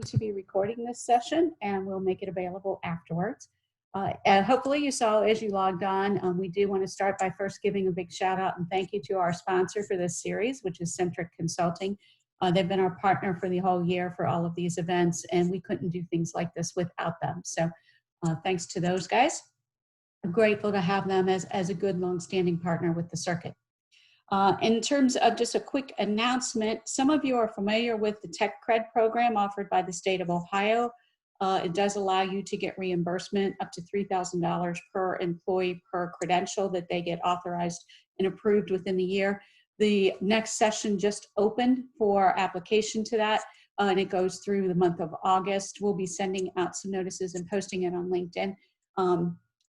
to be recording this session, and we'll make it available afterwards. Hopefully you saw as you logged on, we do want to start by first giving a big shout out and thank you to our sponsor for this series, which is Centric Consulting. They've been our partner for the whole year for all of these events, and we couldn't do things like this without them. So thanks to those guys. I'm grateful to have them as a good long-standing partner with the circuit. In terms of just a quick announcement, some of you are familiar with the Tech Cred program offered by the state of Ohio. It does allow you to get reimbursement up to $3,000 per employee per credential that they get authorized and approved within the year. The next session just opened for application to that, and it goes through the month of August. We'll be sending out some notices and posting it on LinkedIn.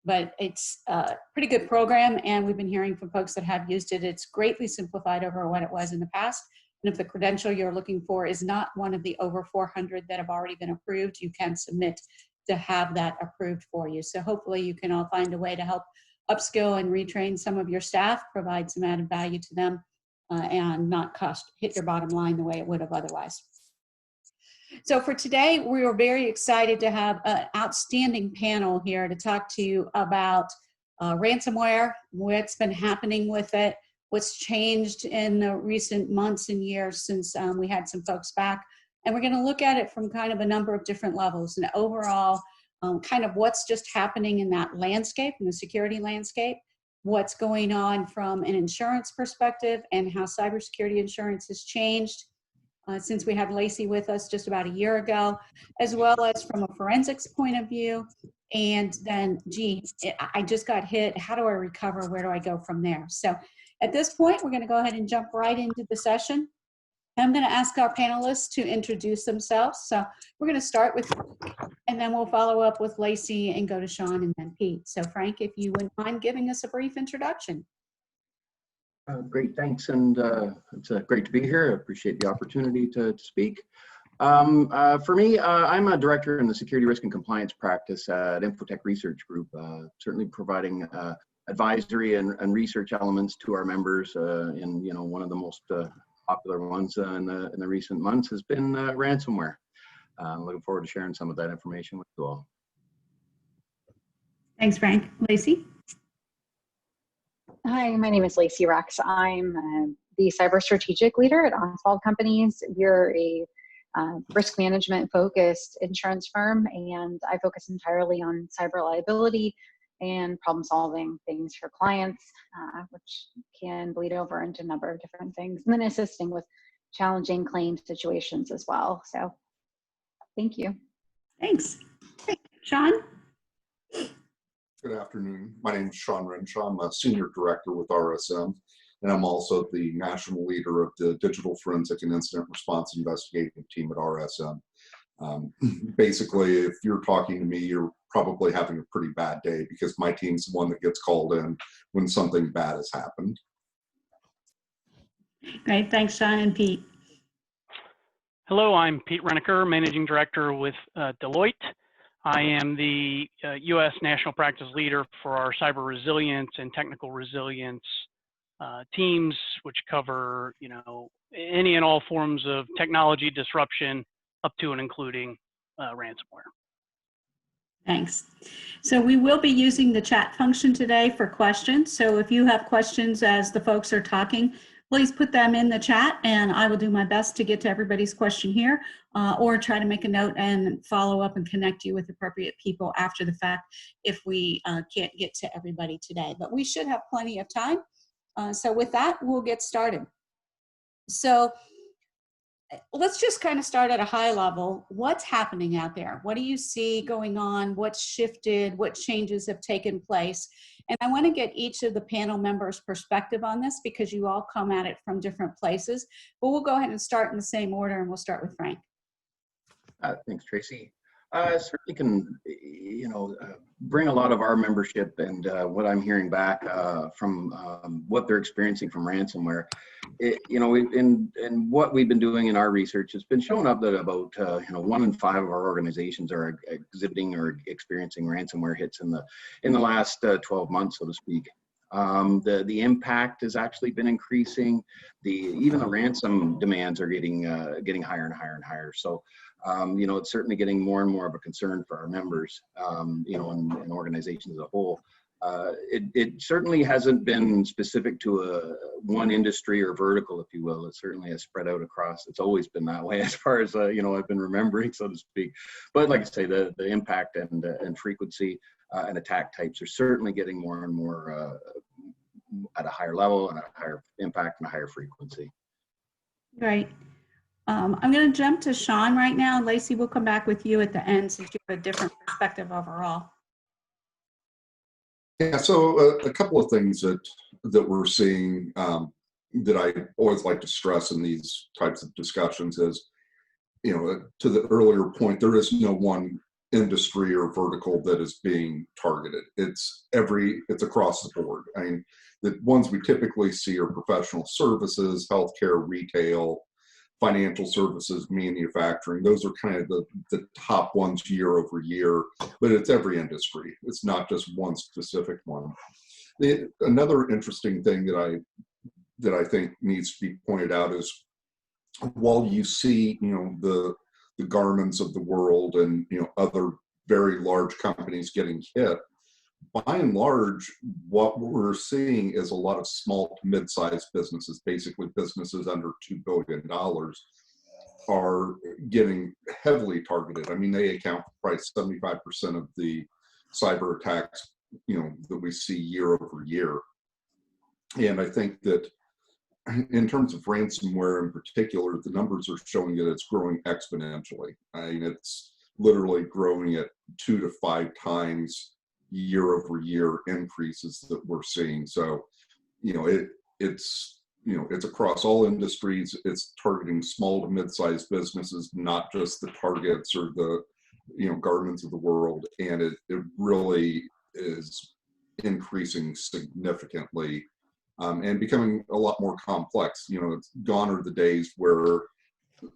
But it's a pretty good program, and we've been hearing from folks that have used it. It's greatly simplified over what it was in the past. And if the credential you're looking for is not one of the over 400 that have already been approved, you can submit to have that approved for you. So hopefully you can all find a way to help upskill and retrain some of your staff, provide some added value to them, and not hit your bottom line the way it would have otherwise. So for today, we are very excited to have an outstanding panel here to talk to you about ransomware, what's been happening with it, what's changed in the recent months and years since we had some folks back. And we're going to look at it from kind of a number of different levels and overall kind of what's just happening in that landscape, in the security landscape, what's going on from an insurance perspective and how cybersecurity insurance has changed since we had Lacey with us just about a year ago, as well as from a forensics point of view. And then, gee, I just got hit. How do I recover? Where do I go from there? So at this point, we're going to go ahead and jump right into the session. I'm going to ask our panelists to introduce themselves. So we're going to start with Frank, and then we'll follow up with Lacey and go to Sean and then Pete. So Frank, if you wouldn't mind giving us a brief introduction. Great, thanks, and it's great to be here. I appreciate the opportunity to speak. For me, I'm a director in the security risk and compliance practice at Infotech Research Group, certainly providing advisory and research elements to our members. And one of the most popular ones in the recent months has been ransomware. I'm looking forward to sharing some of that information with you all. Thanks, Frank. Lacey? Hi, my name is Lacey Rex. I'm the cyber strategic leader at Oswald Companies. We're a risk management focused insurance firm, and I focus entirely on cyber liability and problem solving things for clients, which can bleed over into a number of different things, and then assisting with challenging claim situations as well. So thank you. Thanks. Hey, Sean? Good afternoon. My name is Sean Renshaw. I'm a senior director with RSM, and I'm also the national leader of the Digital Forensic and Incident Response Investigative Team at RSM. Basically, if you're talking to me, you're probably having a pretty bad day because my team's the one that gets called in when something bad has happened. Great. Thanks, Sean and Pete. Hello, I'm Pete Rennicker, Managing Director with Deloitte. I am the U.S. National Practice Leader for our cyber resilience and technical resilience teams, which cover, any and all forms of technology disruption up to and including ransomware. Thanks. So we will be using the chat function today for questions. So if you have questions as the folks are talking, please put them in the chat, and I will do my best to get to everybody's question here, or try to make a note and follow up and connect you with appropriate people after the fact if we can't get to everybody today. But we should have plenty of time. So with that, we'll get started. So let's just kind of start at a high level. What's happening out there? What do you see going on? What's shifted? What changes have taken place? And I want to get each of the panel members' perspective on this because you all come at it from different places. But we'll go ahead and start in the same order, and we'll start with Frank. Thanks, Tracy. Certainly can, bring a lot of our membership and what I'm hearing back from what they're experiencing from ransomware. In what we've been doing in our research, it's been showing up that about 1 in 5 of our organizations are exhibiting or experiencing ransomware hits in the last 12 months, so to speak. The impact has actually been increasing. Even the ransom demands are getting higher and higher and higher. So It's certainly getting more and more of a concern for our members, and organizations as a whole. It certainly hasn't been specific to one industry or vertical, if you will. It certainly has spread out across. It's always been that way as far as, I've been remembering, so to speak. But like I say, the impact and frequency and attack types are certainly getting more and more at a higher level and a higher impact and a higher frequency. Great. I'm going to jump to Sean right now. Lacey, we'll come back with you at the end since you have a different perspective overall. Yeah, so a couple of things that we're seeing that I always like to stress in these types of discussions is, to the earlier point, there is no one industry or vertical that is being targeted. It's across the board. I mean, the ones we typically see are professional services, healthcare, retail, financial services, manufacturing. Those are kind of the top ones year over year, but it's every industry. It's not just one specific one. Another interesting thing that I think needs to be pointed out is, while you see, the Garmins of the world and, other very large companies getting hit, by and large, what we're seeing is a lot of small to mid-sized businesses, basically businesses under $2 billion, are getting heavily targeted. I mean, they account for probably 75% of the cyber attacks, that we see year over year. And I think that in terms of ransomware in particular, the numbers are showing that it's growing exponentially. I mean, it's literally growing at 2 to 5 times year over year increases that we're seeing. So, it's across all industries. It's targeting small to mid-sized businesses, not just the Targets or the, Garmins of the world. And it really is increasing significantly and becoming a lot more complex. It's gone are the days where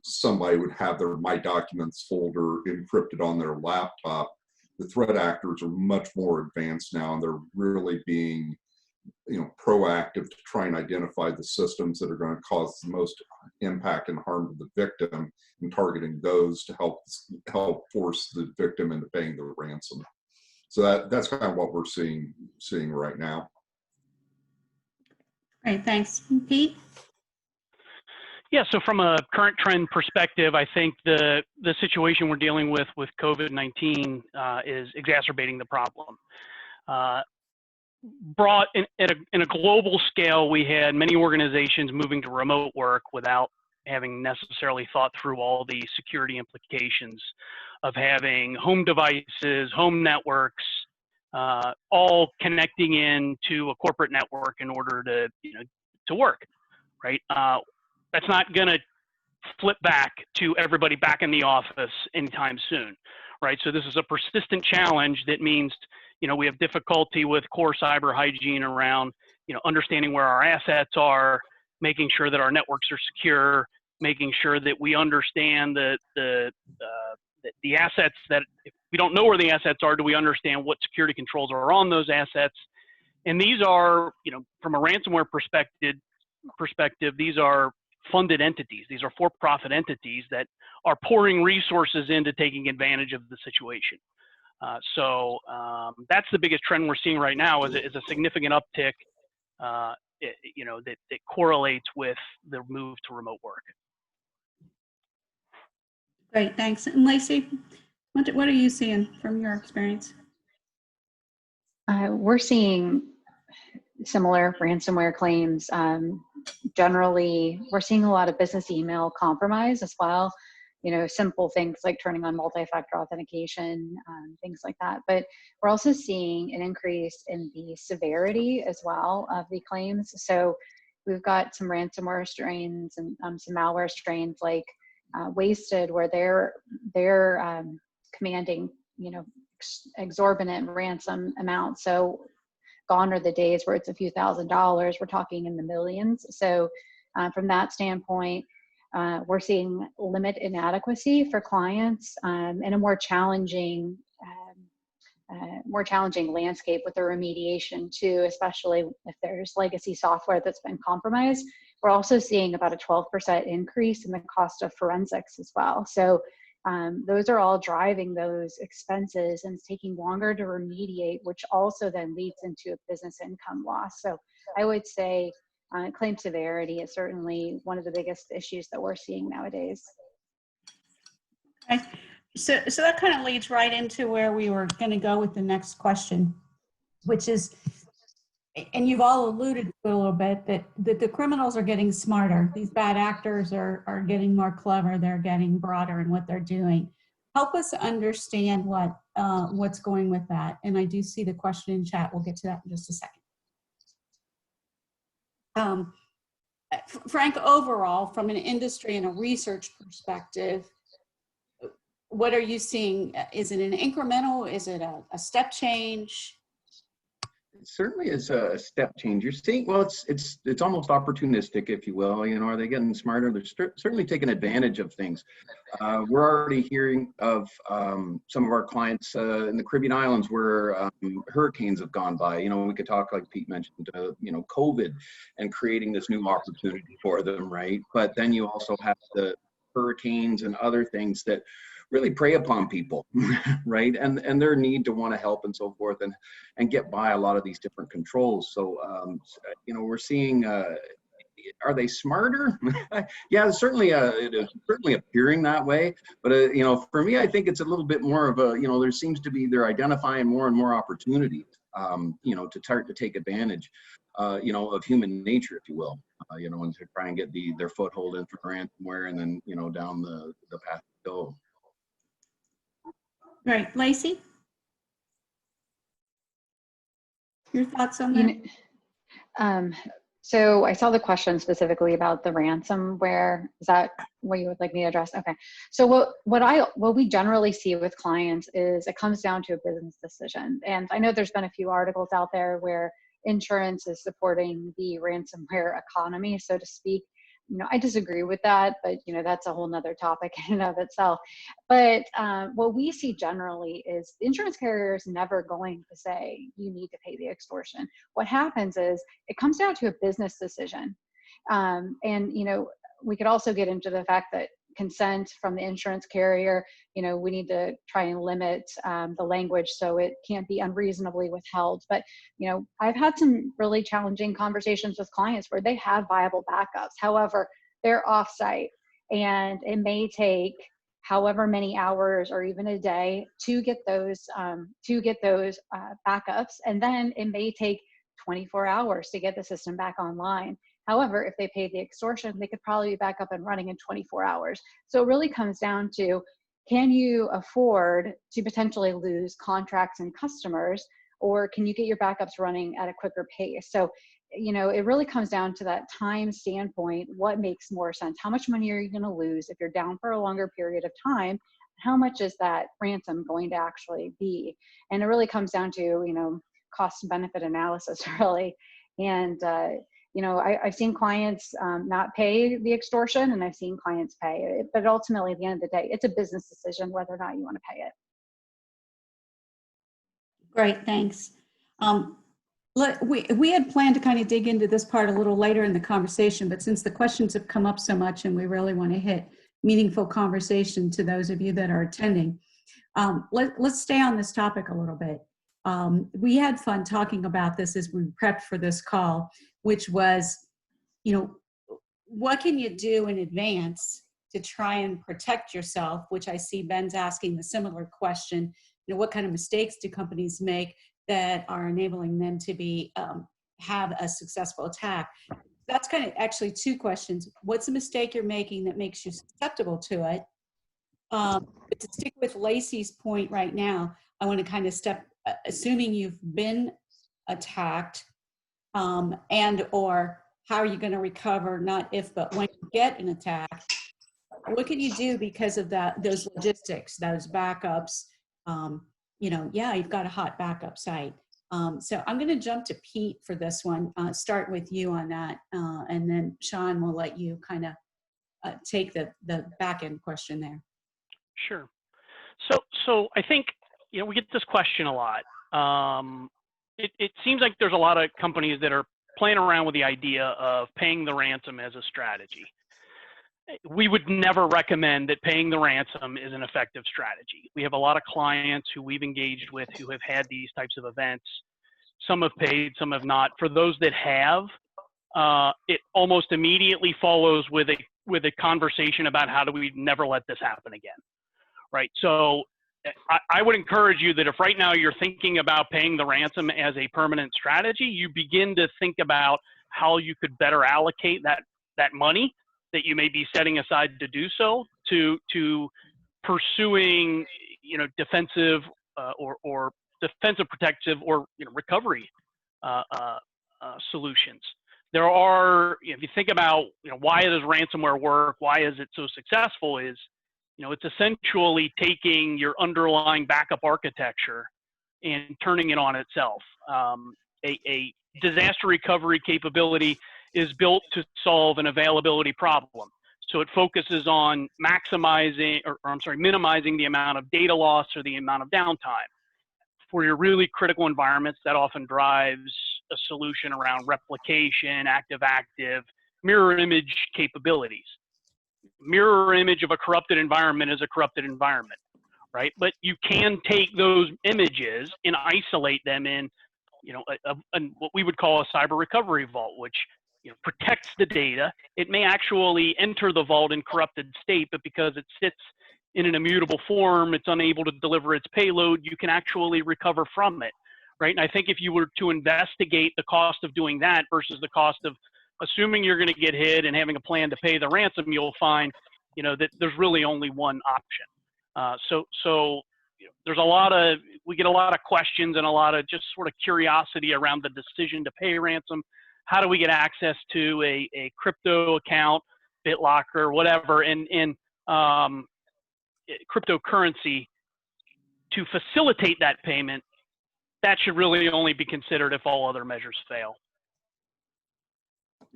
somebody would have their My Documents folder encrypted on their laptop. The threat actors are much more advanced now, and they're really being, proactive to try and identify the systems that are going to cause the most impact and harm to the victim, and targeting those to help force the victim into paying the ransom. So that's kind of what we're seeing right now. Great, thanks. Pete? Yeah, so from a current trend perspective, I think the situation we're dealing with COVID-19 is exacerbating the problem. Brought in a global scale, we had many organizations moving to remote work without having necessarily thought through all the security implications of having home devices, home networks, all connecting into a corporate network in order to work, right? That's not going to flip back to everybody back in the office anytime soon, right? So this is a persistent challenge that means, we have difficulty with core cyber hygiene around, understanding where our assets are, making sure that our networks are secure, making sure that we understand the assets, that if we don't know where the assets are, do we understand what security controls are on those assets? And these are, from a ransomware perspective, these are funded entities. These are for-profit entities that are pouring resources into taking advantage of the situation. So that's the biggest trend we're seeing right now is a significant uptick, that correlates with the move to remote work. Great, thanks. And Lacey, what are you seeing from your experience? We're seeing similar ransomware claims. Generally, we're seeing a lot of business email compromise as well. Simple things like turning on multi-factor authentication, things like that. But we're also seeing an increase in the severity as well of the claims. So we've got some ransomware strains and some malware strains like Wasted, where they're commanding, exorbitant ransom amounts. So gone are the days where it's a few $1,000s. We're talking in the millions. So from that standpoint, we're seeing limit inadequacy for clients and a more challenging landscape with the remediation too, especially if there's legacy software that's been compromised. We're also seeing about a 12% increase in the cost of forensics as well. So Those are all driving those expenses, and it's taking longer to remediate, which also then leads into a business income loss. So I would say claim severity is certainly one of the biggest issues that we're seeing nowadays. Okay. So that kind of leads right into where we were going to go with the next question, which is, and you've all alluded to it a little bit, that the criminals are getting smarter. These bad actors are getting more clever. They're getting broader in what they're doing. Help us understand what's going with that. And I do see the question in chat. We'll get to that in just a second. Frank, overall, from an industry and a research perspective, what are you seeing? Is it an incremental? Is it a step change? It certainly is a step change. You're seeing, well, it's almost opportunistic, if you will. You know, are they getting smarter? They're certainly taking advantage of things. We're already hearing of some of our clients in the Caribbean Islands where hurricanes have gone by. You know, we could talk, like Pete mentioned, you know, COVID and creating this new opportunity for them, right? But then you also have the hurricanes and other things that really prey upon people, right? And their need to want to help and so forth, and get by a lot of these different controls. So, you know, we're seeing, are they smarter? Yeah, certainly, it is certainly appearing that way. But, you know, for me, I think it's a little bit more of a, you know, there seems to be, they're identifying more and more opportunities, you know, to start to take advantage, you know, of human nature, if you will, you know, and to try and get their foothold in for ransomware, and then, you know, down the path to go. Right, Lacey? Your thoughts on that? So I saw the question specifically about the ransomware. Is that what you would like me to address? Okay. So what we generally see with clients is it comes down to a business decision. And I know there's been a few articles out there where insurance is supporting the ransomware economy, so to speak. You know, I disagree with that, but you know, that's a whole nother topic in and of itself. But what we see generally is the insurance carrier is never going to say you need to pay the extortion. What happens is it comes down to a business decision. And you know, we could also get into the fact that consent from the insurance carrier, you know, we need to try and limit the language so it can't be unreasonably withheld. But, you know, I've had some really challenging conversations with clients where they have viable backups. However, they're offsite, and it may take however many hours or even a day to get those backups. And then it may take 24 hours to get the system back online. However, if they paid the extortion, they could probably be back up and running in 24 hours. So it really comes down to, can you afford to potentially lose contracts and customers, or can you get your backups running at a quicker pace? So, you know, it really comes down to that time standpoint. What makes more sense? How much money are you going to lose if you're down for a longer period of time? How much is that ransom going to actually be? And it really comes down to, you know, cost and benefit analysis, really. And, you know, I've seen clients not pay the extortion, and I've seen clients pay it. But ultimately, at the end of the day, it's a business decision whether or not you want to pay it. Great, thanks. We had planned to kind of dig into this part a little later in the conversation, but since the questions have come up so much and we really want to hit meaningful conversation to those of you that are attending, let's stay on this topic a little bit. We had fun talking about this as we prepped for this call, which was, you know, what can you do in advance to try and protect yourself, which I see Ben's asking the similar question. You know, what kind of mistakes do companies make that are enabling them to be have a successful attack? That's kind of actually two questions. What's the mistake you're making that makes you susceptible to it? But to stick with Lacey's point right now, I want to kind of assuming you've been attacked, and or how are you going to recover, not if, but when you get an attack, what can you do because of those logistics, those backups? You know, yeah, you've got a hot backup site. So I'm going to jump to Pete for this one, start with you on that, and then Sean will let you kind of take the back end question there. Sure. So I think, you know, we get this question a lot. It seems like there's a lot of companies that are playing around with the idea of paying the ransom as a strategy. we would never recommend that paying the ransom is an effective strategy. We have a lot of clients who we've engaged with who have had these types of events. Some have paid, some have not. For those that have, it almost immediately follows with a conversation about how do we never let this happen again, right? So I would encourage you that if right now you're thinking about paying the ransom as a permanent strategy, you begin to think about how you could better allocate that money that you may be setting aside to do so to pursuing, defensive or defensive, protective, or recovery solutions. There are, if you think about, why does ransomware work? Why is it so successful? It's essentially taking your underlying backup architecture and turning it on itself. A disaster recovery capability is built to solve an availability problem. So it focuses on minimizing the amount of data loss or the amount of downtime. For your really critical environments, that often drives a solution around replication, active-active, mirror image capabilities. Mirror image of a corrupted environment is a corrupted environment, right? But you can take those images and isolate them in, what we would call a cyber recovery vault, which protects the data. It may actually enter the vault in corrupted state, but because it sits in an immutable form, it's unable to deliver its payload, you can actually recover from it, right? And I think if you were to investigate the cost of doing that versus the cost of assuming you're going to get hit and having a plan to pay the ransom, you'll find, that there's really only one option. So we get a lot of questions and a lot of just sort of curiosity around the decision to pay ransom. How do we get access to a crypto account, BitLocker, whatever, and cryptocurrency to facilitate that payment? That should really only be considered if all other measures fail.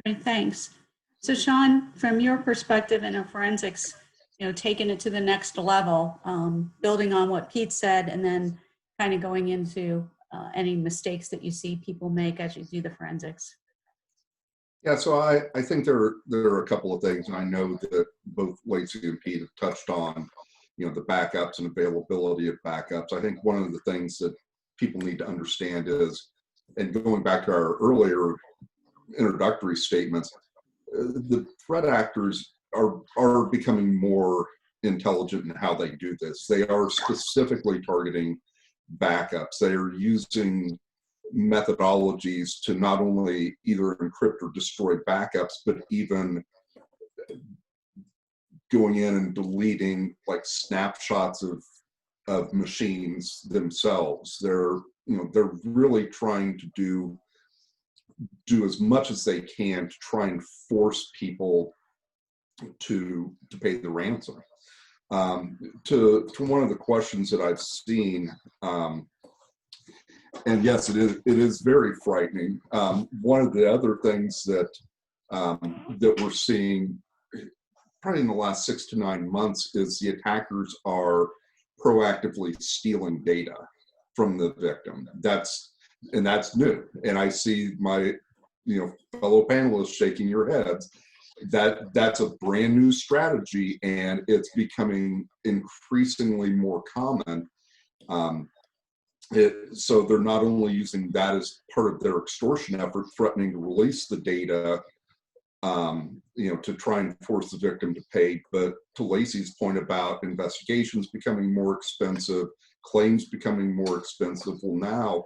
Great, thanks. So Sean, from your perspective in forensics, taking it to the next level, building on what Pete said, and then kind of going into any mistakes that you see people make as you do the forensics. Yeah, so I think there are a couple of things, and I know that both Lacey and Pete have touched on, the backups and availability of backups. I think one of the things that people need to understand is, and going back to our earlier introductory statements, the threat actors are becoming more intelligent in how they do this. They are specifically targeting backups. They are using methodologies to not only either encrypt or destroy backups, but even going in and deleting like snapshots of machines themselves. They're really trying to do as much as they can to try and force people to pay the ransom. To one of the questions that I've seen, and yes, it is very frightening. One of the other things that we're seeing probably in the last 6 to 9 months is the attackers are proactively stealing data from the victim. That's new. And I see my fellow panelists shaking your heads. That's a brand new strategy, and it's becoming increasingly more common. So they're not only using that as part of their extortion effort, threatening to release the data, to try and force the victim to pay, but to Lacey's point about investigations becoming more expensive, claims becoming more expensive, well, now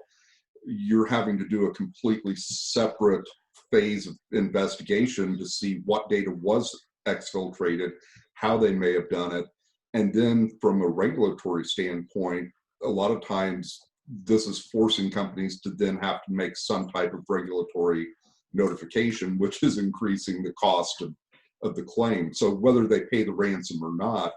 you're having to do a completely separate phase of investigation to see what data was exfiltrated, how they may have done it. And then from a regulatory standpoint, a lot of times this is forcing companies to then have to make some type of regulatory notification, which is increasing the cost of the claim. So whether they pay the ransom or not,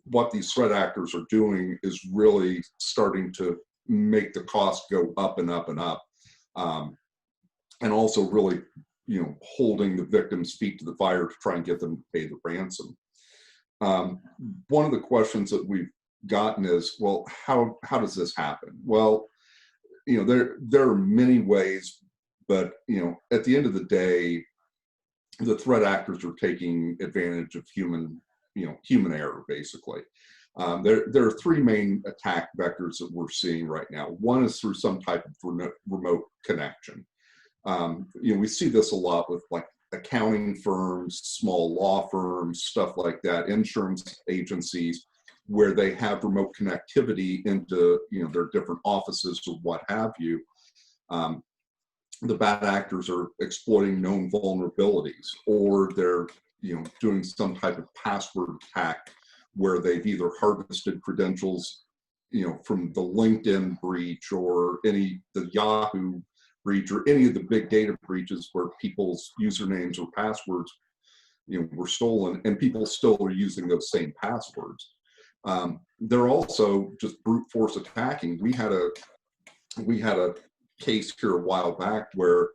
what these threat actors are doing is really starting to make the cost go up and up and up. And also really, holding the victim's feet to the fire to try and get them to pay the ransom. One of the questions that we've gotten is, well, how does this happen? Well, there are many ways, but at the end of the day, the threat actors are taking advantage of human error, basically. There are three main attack vectors that we're seeing right now. One is through some type of remote connection. We see this a lot with like accounting firms, small law firms, stuff like that, insurance agencies, where they have remote connectivity into their different offices or what have you. The bad actors are exploiting known vulnerabilities, or they're doing some type of password attack where they've either harvested credentials from the LinkedIn breach or the Yahoo breach or any of the big data breaches where people's usernames or passwords were stolen, and people still are using those same passwords. They're also just brute force attacking. We had a case here a while back where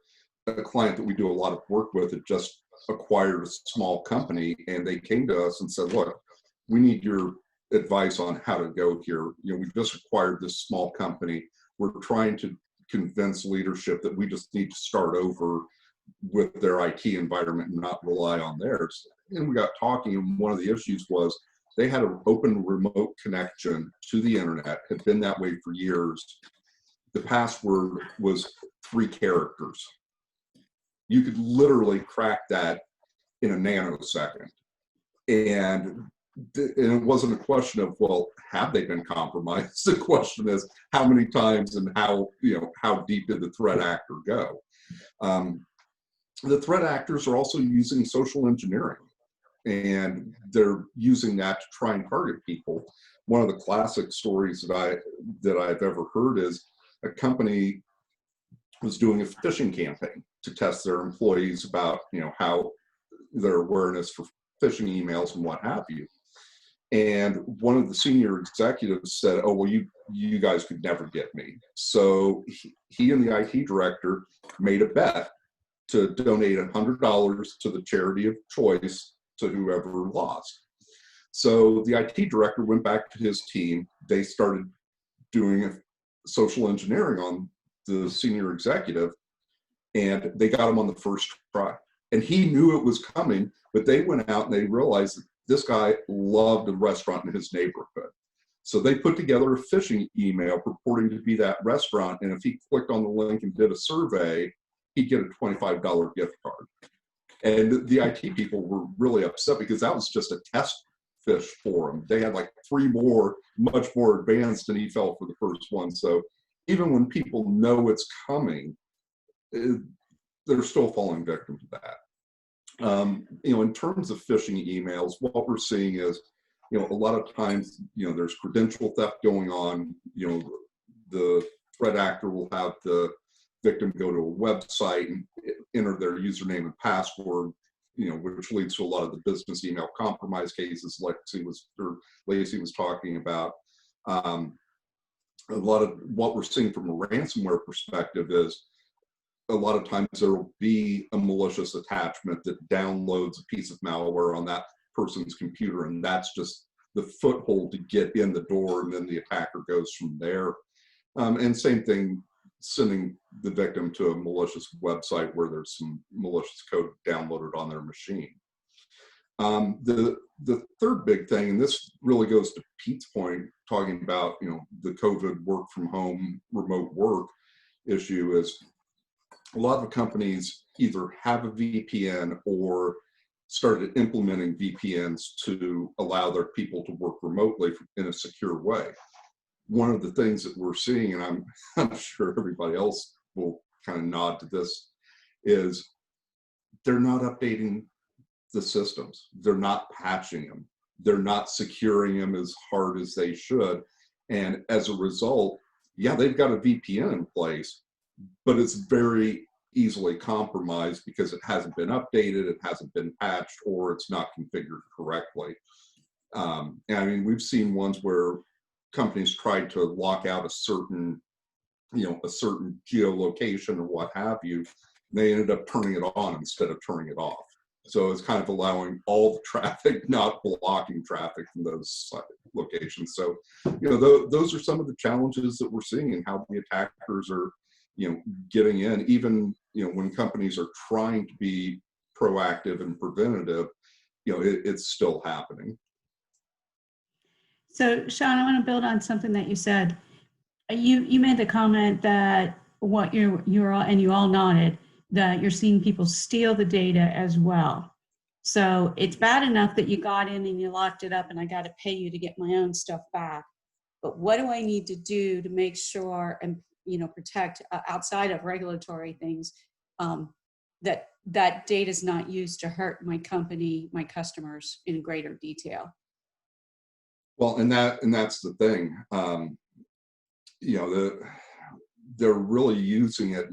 a client that we do a lot of work with had just acquired a small company, and they came to us and said, look, we need your advice on how to go here. We just acquired this small company. We're trying to convince leadership that we just need to start over with their IT environment and not rely on theirs. And we got talking, and one of the issues was they had an open remote connection to the internet, had been that way for years. The password was 3 characters. You could literally crack that in a nanosecond. And it wasn't a question of, well, have they been compromised? The question is, how many times and how deep did the threat actor go? The threat actors are also using social engineering, and they're using that to try and target people. One of the classic stories that I've ever heard is a company was doing a phishing campaign to test their employees about how their awareness for phishing emails and what have you. And one of the senior executives said, oh, well, you guys could never get me. So he and the IT director made a bet to donate $100 to the charity of choice to whoever lost. So the IT director went back to his team. They started doing social engineering on the senior executive, and they got him on the first try. And he knew it was coming, but they went out and they realized that this guy loved a restaurant in his neighborhood. So they put together a phishing email purporting to be that restaurant, and if he clicked on the link and did a survey, he'd get a $25 gift card. And the IT people were really upset because that was just a test phish for him. They had like 3 more, much more advanced, and he fell for the first one. So even when people know it's coming, they're still falling victim to that. In terms of phishing emails, what we're seeing is, a lot of times, there's credential theft going on. The threat actor will have the victim go to a website and enter their username and password, which leads to a lot of the business email compromise cases Lacey was talking about. A lot of what we're seeing from a ransomware perspective is a lot of times there will be a malicious attachment that downloads a piece of malware on that person's computer, and that's just the foothold to get in the door, and then the attacker goes from there. And same thing, sending the victim to a malicious website where there's some malicious code downloaded on their machine. The third big thing, and this really goes to Pete's point, talking about the COVID work from home, remote work issue, is a lot of companies either have a VPN or started implementing VPNs to allow their people to work remotely in a secure way. One of the things that we're seeing, and I'm sure everybody else will kind of nod to this, is they're not updating the systems. They're not patching them. They're not securing them as hard as they should. And as a result, yeah, they've got a VPN in place, but it's very easily compromised because it hasn't been updated, it hasn't been patched, or it's not configured correctly. And I mean, we've seen ones where companies tried to lock out a certain geolocation or what have you. They ended up turning it on instead of turning it off. So it's kind of allowing all the traffic, not blocking traffic from those locations. So, those are some of the challenges that we're seeing and how the attackers are, getting in. Even, when companies are trying to be proactive and preventative, it's still happening. So, Sean, I want to build on something that you said. You made the comment that what you're all, and you all nodded, that you're seeing people steal the data as well. So it's bad enough that you got in and you locked it up and I got to pay you to get my own stuff back. But what do I need to do to make sure and, protect outside of regulatory things, that data is not used to hurt my company, my customers in greater detail? Well, and that's the thing. They're really using it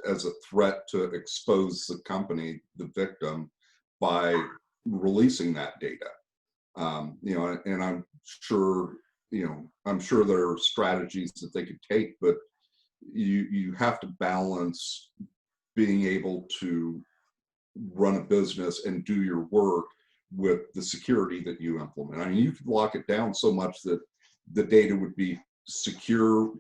as a threat to expose the company, the victim, by releasing that data. And I'm sure there are strategies that they could take, but you have to balance being able to run a business and do your work with the security that you implement. I mean, you could lock it down so much that the data would be secure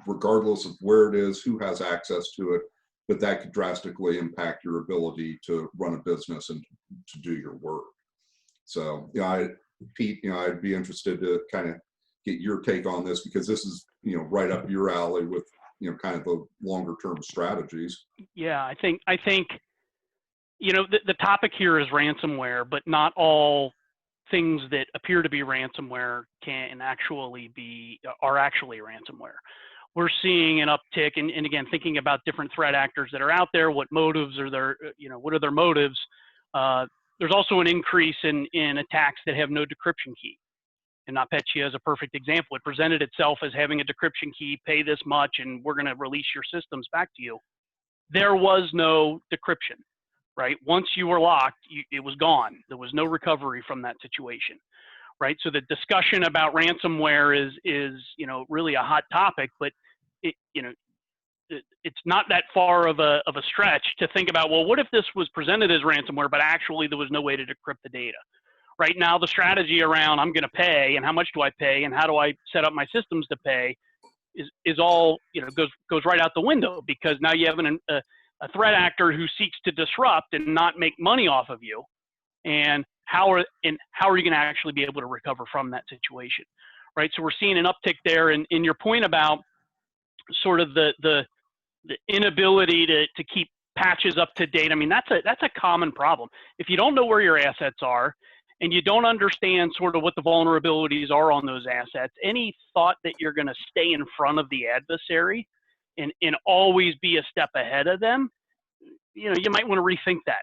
regardless of where it is, who has access to it, but that could drastically impact your ability to run a business and to do your work. So, Pete, I'd be interested to kind of get your take on this, because this is, right up your alley with, kind of the longer term strategies. Yeah, I think the topic here is ransomware, but not all things that appear to be ransomware are actually ransomware. We're seeing an uptick, and again, thinking about different threat actors that are out there, what motives are their, what are their motives? There's also an increase in attacks that have no decryption key. And NotPetya is a perfect example. It presented itself as having a decryption key, pay this much, and we're going to release your systems back to you. There was no decryption, right? Once you were locked, it was gone. There was no recovery from that situation, right? So the discussion about ransomware is really a hot topic, but it's not that far of a stretch to think about, well, what if this was presented as ransomware, but actually there was no way to decrypt the data? Right now, the strategy around I'm going to pay and how much do I pay and how do I set up my systems to pay is all goes right out the window, because now you have a threat actor who seeks to disrupt and not make money off of you, and how are you going to actually be able to recover from that situation, right? So we're seeing an uptick there, and in your point about sort of the inability to keep patches up to date. I mean, that's a common problem. If you don't know where your assets are and you don't understand sort of what the vulnerabilities are on those assets, any thought that you're going to stay in front of the adversary and always be a step ahead of them, you might want to rethink that.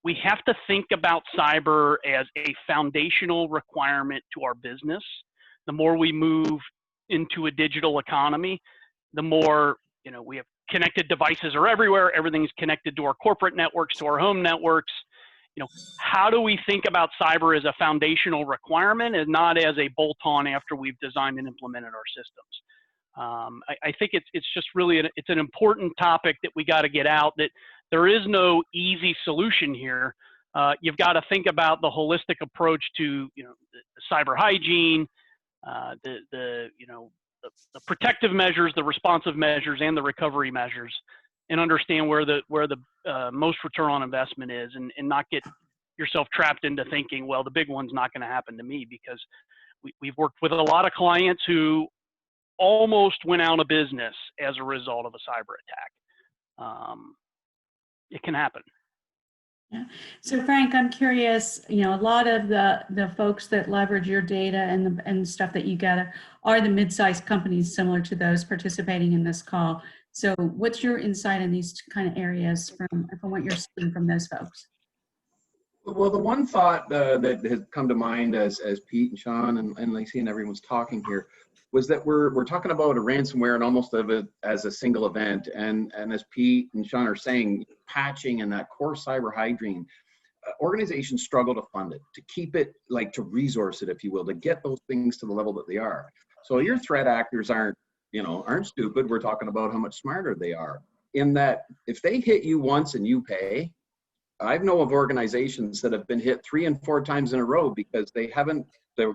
We have to think about cyber as a foundational requirement to our business. The more we move into a digital economy, the more, we have connected devices are everywhere. Everything's connected to our corporate networks, to our home networks. How do we think about cyber as a foundational requirement and not as a bolt-on after we've designed and implemented our systems? I think it's just really it's an important topic that we got to get out, that there is no easy solution here. You've got to think about the holistic approach to the cyber hygiene, the protective measures, the responsive measures, and the recovery measures, and understand where the most return on investment is, and not get yourself trapped into thinking, well, the big one's not going to happen to me, because we've worked with a lot of clients who almost went out of business as a result of a cyber attack. It can happen. Yeah. So Frank, I'm curious, a lot of the folks that leverage your data and stuff that you gather are the mid-sized companies similar to those participating in this call. So what's your insight in these kind of areas from what you're seeing from those folks? Well, the one thought that has come to mind as Pete and Sean and Lacey and everyone's talking here was that we're talking about a ransomware and almost of it as a single event. And as Pete and Sean are saying, patching and that core cyber hygiene, organizations struggle to fund it, to keep it, to resource it, if you will, to get those things to the level that they are. So your threat actors aren't stupid. We're talking about how much smarter they are, in that if they hit you once and you pay, I know of organizations that have been hit 3 and 4 times in a row because the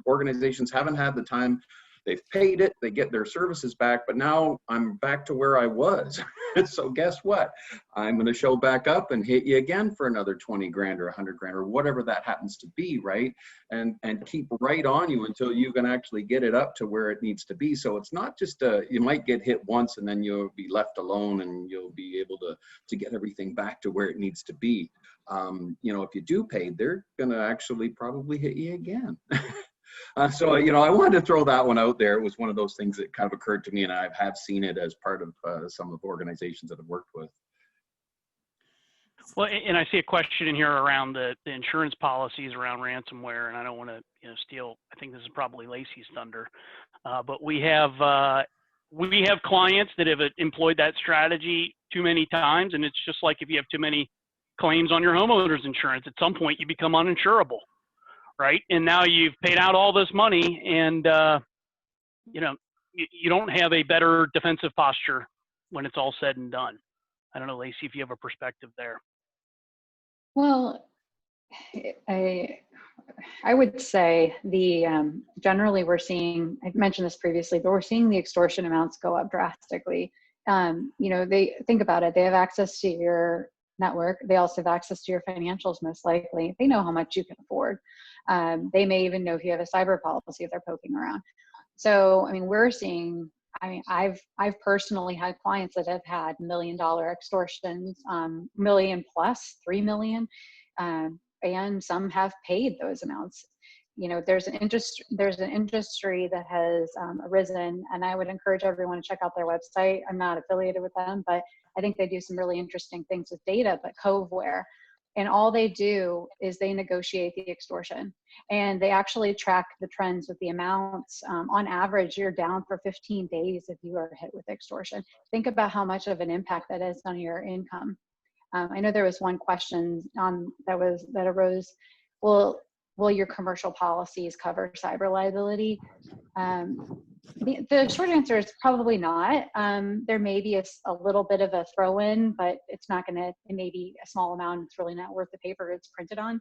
organizations haven't had the time. they've paid it, they get their services back, but now I'm back to where I was. So guess what? I'm going to show back up and hit you again for another 20 grand or 100 grand or whatever that happens to be, right? And keep right on you until you can actually get it up to where it needs to be. So it's not just you might get hit once and then you'll be left alone and you'll be able to get everything back to where it needs to be. You know, if you do pay, they're going to actually probably hit you again. So, you know, I wanted to throw that one out there. It was one of those things that kind of occurred to me, and I have seen it as part of some of the organizations that I've worked with. Well, and I see a question in here around the insurance policies around ransomware, and I don't want to, you know, steal. I think this is probably Lacey's thunder, but we have clients that have employed that strategy too many times, and it's just like if you have too many claims on your homeowner's insurance, at some point you become uninsurable, right? And now you've paid out all this money, and you know, you don't have a better defensive posture when it's all said and done. I don't know, Lacey, if you have a perspective there. Well, I would say generally we're seeing, I mentioned this previously, but we're seeing the extortion amounts go up drastically. You know, they think about it, they have access to your network. They also have access to your financials, most likely. They know how much you can afford. They may even know if you have a cyber policy if they're poking around. So, I mean, we're seeing, I mean, I've personally had clients that have had $1 million extortions, million plus, 3 million, and some have paid those amounts. You know, there's an industry that has arisen, and I would encourage everyone to check out their website. I'm not affiliated with them, but I think they do some really interesting things with data, but Coveware. And all they do is they negotiate the extortion, and they actually track the trends with the amounts. On average, you're down for 15 days if you are hit with extortion. Think about how much of an impact that is on your income. I know there was one question that arose. Will your commercial policies cover cyber liability? The short answer is probably not. There may be a little bit of a throw-in, but it's not going to, it may be a small amount. It's really not worth the paper it's printed on.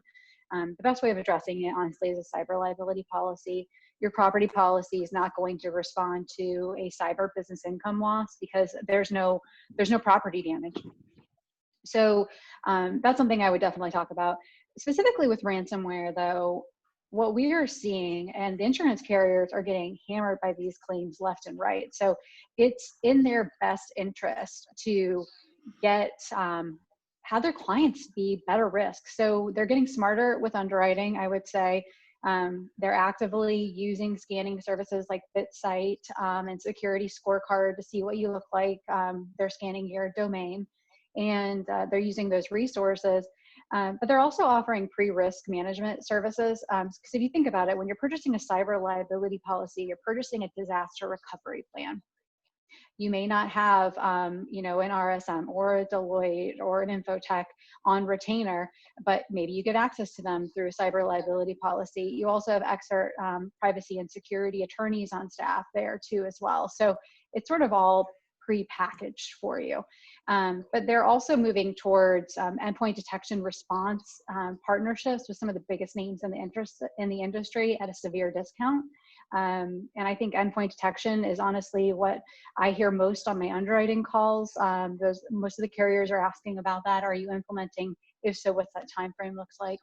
The best way of addressing it, honestly, is a cyber liability policy. Your property policy is not going to respond to a cyber business income loss because there's no property damage. So that's something I would definitely talk about. Specifically with ransomware, though, what we are seeing, and the insurance carriers are getting hammered by these claims left and right. So it's in their best interest to get have their clients be better risk. So they're getting smarter with underwriting, I would say. They're actively using scanning services like BitSite and Security Scorecard to see what you look like. They're scanning your domain, and they're using those resources. But they're also offering pre-risk management services. Because if you think about it, when you're purchasing a cyber liability policy, you're purchasing a disaster recovery plan. You may not have, you know, an RSM or a Deloitte or an Infotech on retainer, but maybe you get access to them through a cyber liability policy. You also have expert privacy and security attorneys on staff there too as well. So it's sort of all pre-packaged for you. But they're also moving towards endpoint detection response partnerships with some of the biggest names in the industry at a severe discount. And I think endpoint detection is honestly what I hear most on my underwriting calls. Most of the carriers are asking about that. Are you implementing? If so, what's that time frame looks like?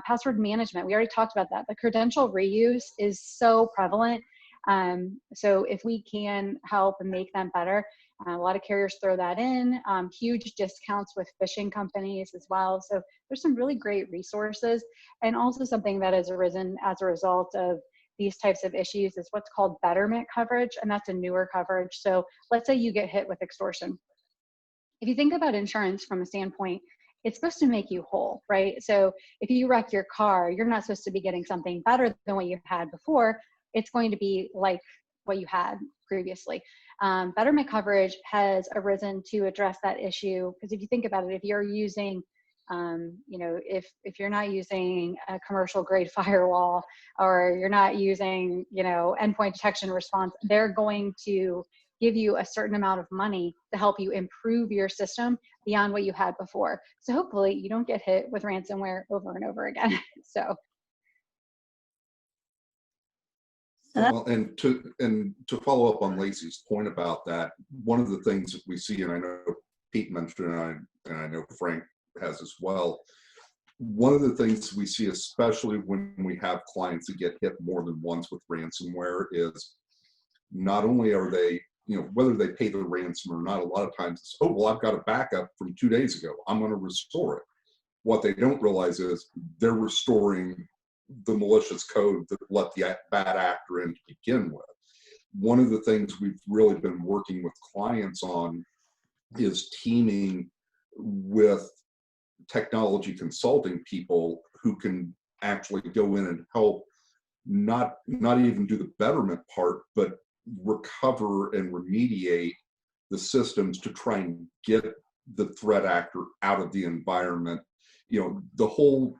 Password management, we already talked about that. The credential reuse is so prevalent. So if we can help and make them better, a lot of carriers throw that in. Huge discounts with phishing companies as well. So there's some really great resources, and also something that has arisen as a result of these types of issues is what's called Betterment Coverage, and that's a newer coverage. So let's say you get hit with extortion. If you think about insurance from a standpoint, it's supposed to make you whole, right? So if you wreck your car, you're not supposed to be getting something better than what you had before. It's going to be like what you had previously. Betterment Coverage has arisen to address that issue, because if you think about it, if you're using, you know, if you're not using a commercial grade firewall, or you're not using, you know, endpoint detection response, they're going to give you a certain amount of money to help you improve your system beyond what you had before. So hopefully you don't get hit with ransomware over and over again. So Well, and to follow up on Lacey's point about that, one of the things that we see, and I know Pete mentioned, and I know Frank has as well, one of the things we see, especially when we have clients that get hit more than once with ransomware, is not only are they, whether they pay the ransom or not, a lot of times it's, oh, well, I've got a backup from 2 days ago, I'm going to restore it. What they don't realize is they're restoring the malicious code that let the bad actor in to begin with. One of the things we've really been working with clients on is teaming with technology consulting people who can actually go in and help not even do the betterment part, but recover and remediate the systems to try and get the threat actor out of the environment. The whole,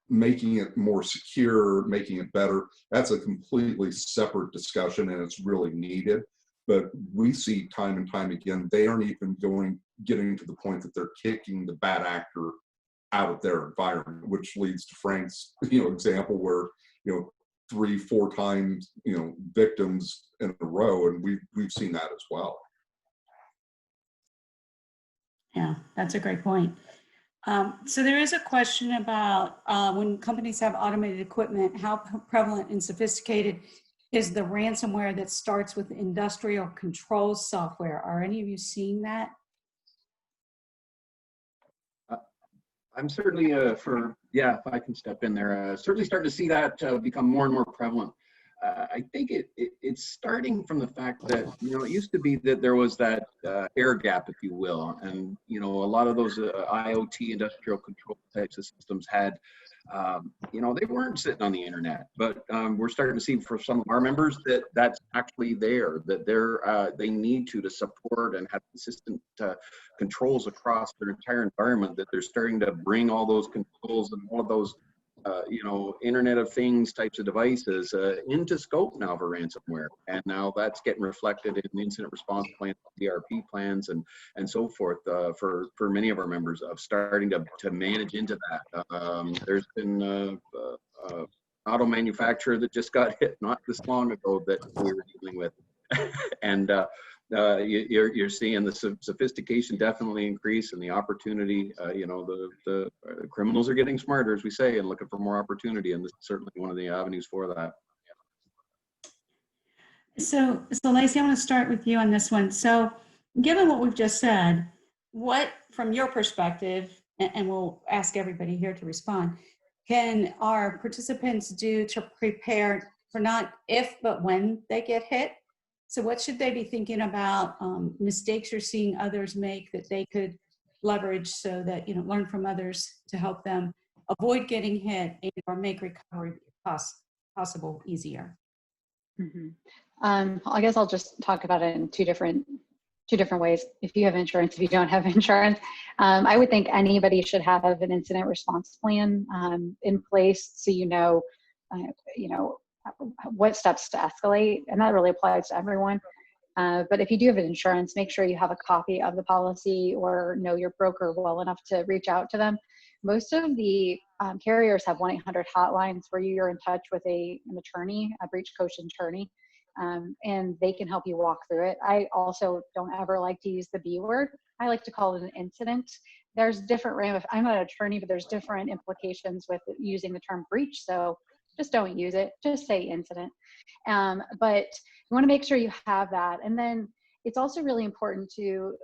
making it more secure, making it better, that's a completely separate discussion, and it's really needed. But we see time and time again, they aren't even getting to the point that they're kicking the bad actor out of their environment, which leads to Frank's, example where, 3-4 times, victims in a row, and we've seen that as well. Yeah, that's a great point. So there is a question about when companies have automated equipment, how prevalent and sophisticated is the ransomware that starts with industrial controls software? Are any of you seeing that? I'm certainly if I can step in there, certainly starting to see that become more and more prevalent. I think it's starting from the fact that, it used to be that there was that air gap, if you will. And, a lot of those IoT industrial control types of systems had, they weren't sitting on the internet. But we're starting to see for some of our members that that's actually there, that they need to support and have consistent controls across their entire environment, that they're starting to bring all those controls and all of those Internet of Things types of devices into scope now for ransomware. And now that's getting reflected in incident response plans, DRP plans, and so forth for many of our members of starting to manage into that. There's been an auto manufacturer that just got hit not this long ago that we were dealing with. And you're seeing the sophistication definitely increase, and the opportunity. The criminals are getting smarter, as we say, and looking for more opportunity, and this is certainly one of the avenues for that. So Lacey, I want to start with you on this one. So, given what we've just said, what, from your perspective, and we'll ask everybody here to respond, can our participants do to prepare for not if but when they get hit? So what should they be thinking about, mistakes you're seeing others make that they could leverage so that, learn from others to help them avoid getting hit or make recovery possible easier? Mm-hmm. I guess I'll just talk about it in two different ways. If you have insurance, if you don't have insurance, I would think anybody should have an incident response plan in place, so what steps to escalate, and that really applies to everyone. But if you do have an insurance, make sure you have a copy of the policy or know your broker well enough to reach out to them. Most of the carriers have 1-800 hotlines where you're in touch with an attorney, a breach coach attorney, and they can help you walk through it. I also don't ever like to use the B word. I like to call it an incident. There's different I'm not an attorney, but there's different implications with using the term breach. So just don't use it. Just say incident. But you want to make sure you have that. And then it's also really important to,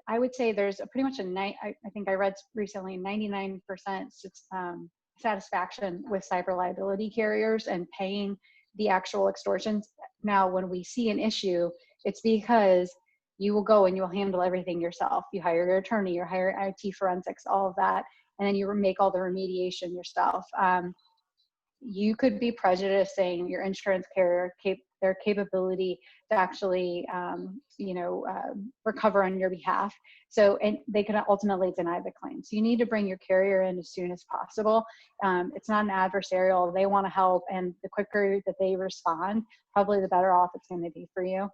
I would say there's pretty much I think I read recently 99% satisfaction with cyber liability carriers and paying the actual extortions. Now, when we see an issue, it's because you will go and you'll handle everything yourself. You hire your attorney, you hire IT forensics, all of that, and then you make all the remediation yourself. You could be prejudicing your insurance carrier, their capability to actually, recover on your behalf. So, and they can ultimately deny the claim. So you need to bring your carrier in as soon as possible. It's not an adversarial. They want to help, and the quicker that they respond, probably the better off it's going to be for you.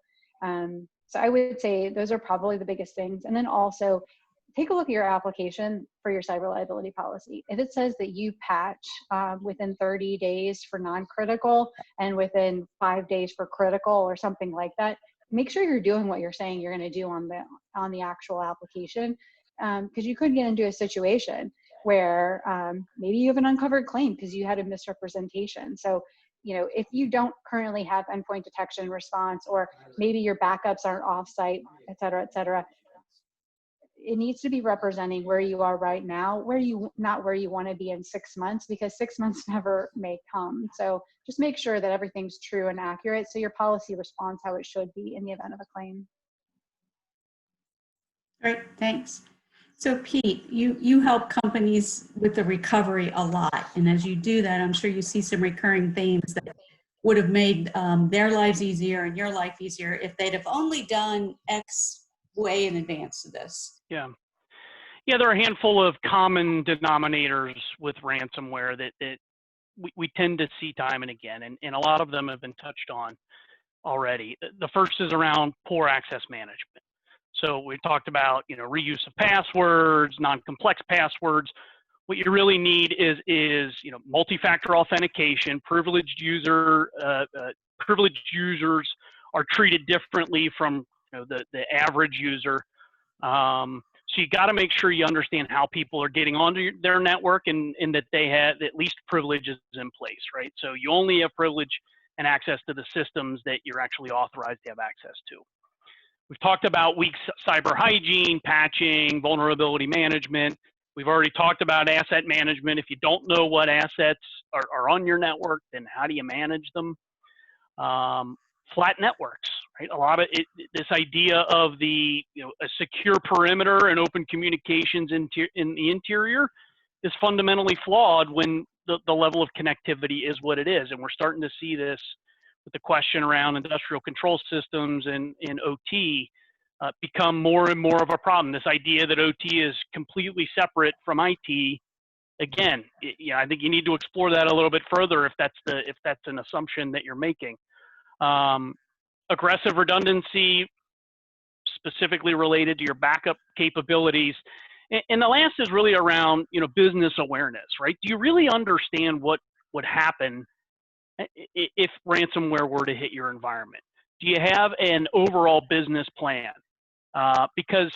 So I would say those are probably the biggest things. And then also take a look at your application for your cyber liability policy. If it says that you patch within 30 days for non-critical and within 5 days for critical or something like that, make sure you're doing what you're saying you're going to do on the actual application, because you could get into a situation where maybe you have an uncovered claim because you had a misrepresentation. So, you know, if you don't currently have endpoint detection response, or maybe your backups aren't offsite, et cetera, it needs to be representing where you are right now, not where you want to be in 6 months, because 6 months never may come. So just make sure that everything's true and accurate, so your policy responds how it should be in the event of a claim. Great, thanks. So Pete, you help companies with the recovery a lot. And as you do that, I'm sure you see some recurring themes that would have made their lives easier and your life easier if they'd have only done X way in advance of this. Yeah. Yeah, there are a handful of common denominators with ransomware that we tend to see time and again, and a lot of them have been touched on already. The first is around poor access management. So we talked about, you know, reuse of passwords, non-complex passwords. What you really need is you know, multi-factor authentication. Privileged users are treated differently from, you know, the average user. So you got to make sure you understand how people are getting onto their network, and that they have at least privileges in place, right? So you only have privilege and access to the systems that you're actually authorized to have access to. We've talked about weak cyber hygiene, patching, vulnerability management. We've already talked about asset management. If you don't know what assets are on your network, then how do you manage them? Flat networks, right? A lot of this idea of the, you know, a secure perimeter and open communications in the interior is fundamentally flawed when the level of connectivity is what it is. And we're starting to see this with the question around industrial control systems and OT become more and more of a problem. This idea that OT is completely separate from IT, again, yeah, I think you need to explore that a little bit further if that's an assumption that you're making. Aggressive redundancy, specifically related to your backup capabilities. And the last is really around, you know, business awareness, right? Do you really understand what would happen if ransomware were to hit your environment? Do you have an overall business plan? Because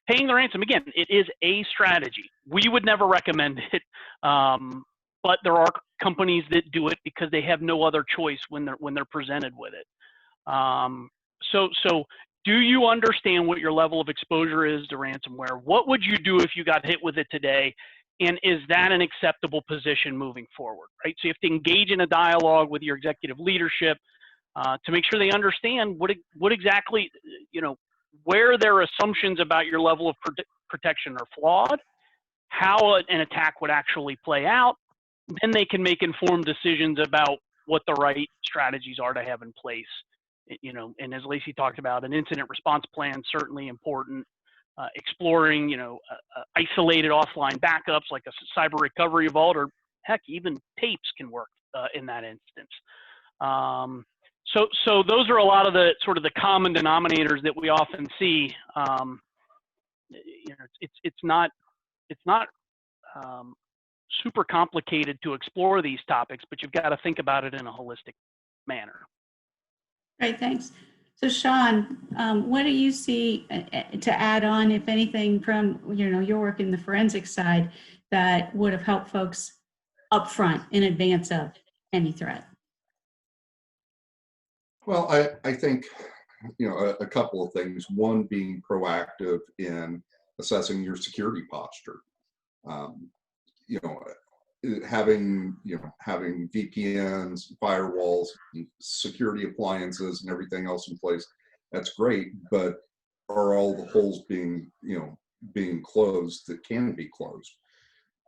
paying the ransom, again, it is a strategy. We would never recommend it, but there are companies that do it because they have no other choice when they're presented with it. So do you understand what your level of exposure is to ransomware? What would you do if you got hit with it today? And is that an acceptable position moving forward, right? So you have to engage in a dialogue with your executive leadership to make sure they understand what exactly, you know, where their assumptions about your level of protection are flawed, how an attack would actually play out. Then they can make informed decisions about what the right strategies are to have in place. You know, and as Lacey talked about, an incident response plan certainly important. Exploring, you know, isolated offline backups like a cyber recovery vault, or heck, even tapes can work in that instance. So those are a lot of the sort of the common denominators that we often see. You know, it's not super complicated to explore these topics, but you've got to think about it in a holistic manner. Great, thanks. So Sean, what do you see to add on, if anything, from, you know, your work in the forensic side that would have helped folks up front in advance of any threat? Well, I think, you know, a couple of things. One, being proactive in assessing your security posture. You know, having VPNs, firewalls, security appliances, and everything else in place, that's great. But are all the holes being closed that can be closed?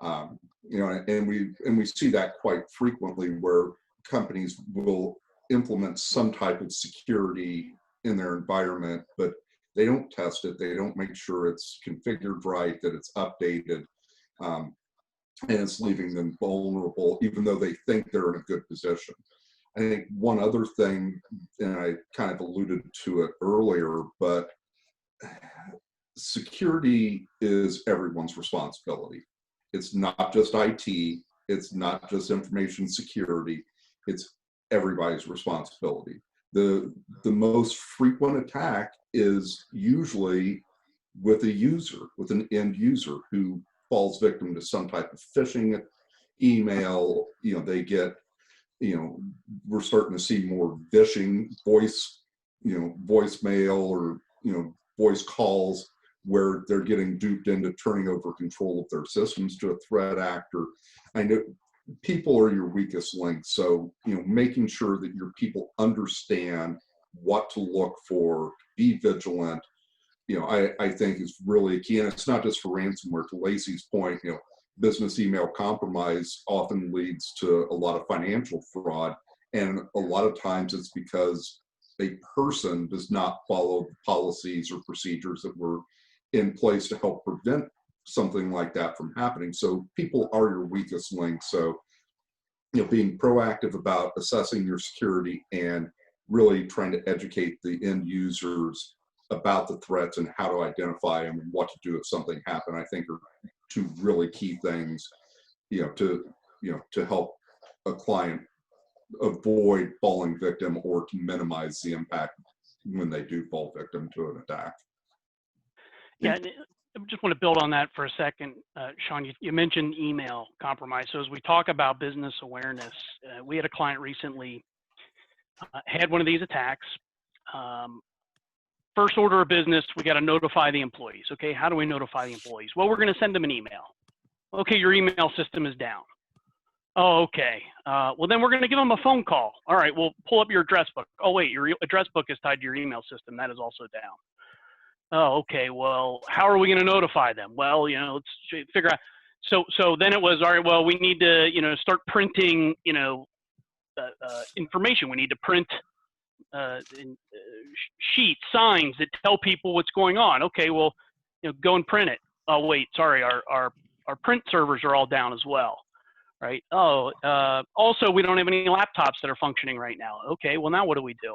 You know, and we see that quite frequently, where companies will implement some type of security in their environment, but they don't test it. They don't make sure it's configured right, that it's updated. And it's leaving them vulnerable, even though they think they're in a good position. I think one other thing, and I kind of alluded to it earlier, but security is everyone's responsibility. It's not just IT, it's not just information security, it's everybody's responsibility. The most frequent attack is usually with a user, with an end user who falls victim to some type of phishing email. You know, they get, you know, we're starting to see more phishing voice, you know, voicemail or, you know, voice calls where they're getting duped into turning over control of their systems to a threat actor. I know people are your weakest link, so, you know, making sure that your people understand what to look for, be vigilant, you know, I think is really key. And it's not just for ransomware. To Lacey's point, you know, business email compromise often leads to a lot of financial fraud, and a lot of times it's because a person does not follow the policies or procedures that were in place to help prevent something like that from happening. So people are your weakest link. So, you know, being proactive about assessing your security and really trying to educate the end users about the threats and how to identify them and what to do if something happened, I think are two really key things, you know, to help a client avoid falling victim or to minimize the impact when they do fall victim to an attack. Yeah, I just want to build on that for a second. Sean, you mentioned email compromise. So as we talk about business awareness, we had a client recently had one of these attacks. First order of business, we got to notify the employees. Okay, how do we notify the employees? Well, we're going to send them an email. Okay, your email system is down. Oh, okay. Well, then we're going to give them a phone call. All right, we'll pull up your address book. Oh, wait, your address book is tied to your email system. That is also down. Oh, okay. Well, how are we going to notify them? Well, you know, let's figure out. So then it was, all right, well, we need to, you know, start printing, you know, information. We need to print sheets, signs that tell people what's going on. Okay, well, you know, go and print it. Oh, wait, sorry, our print servers are all down as well, right? Oh, also, we don't have any laptops that are functioning right now. Okay, well, now what do we do?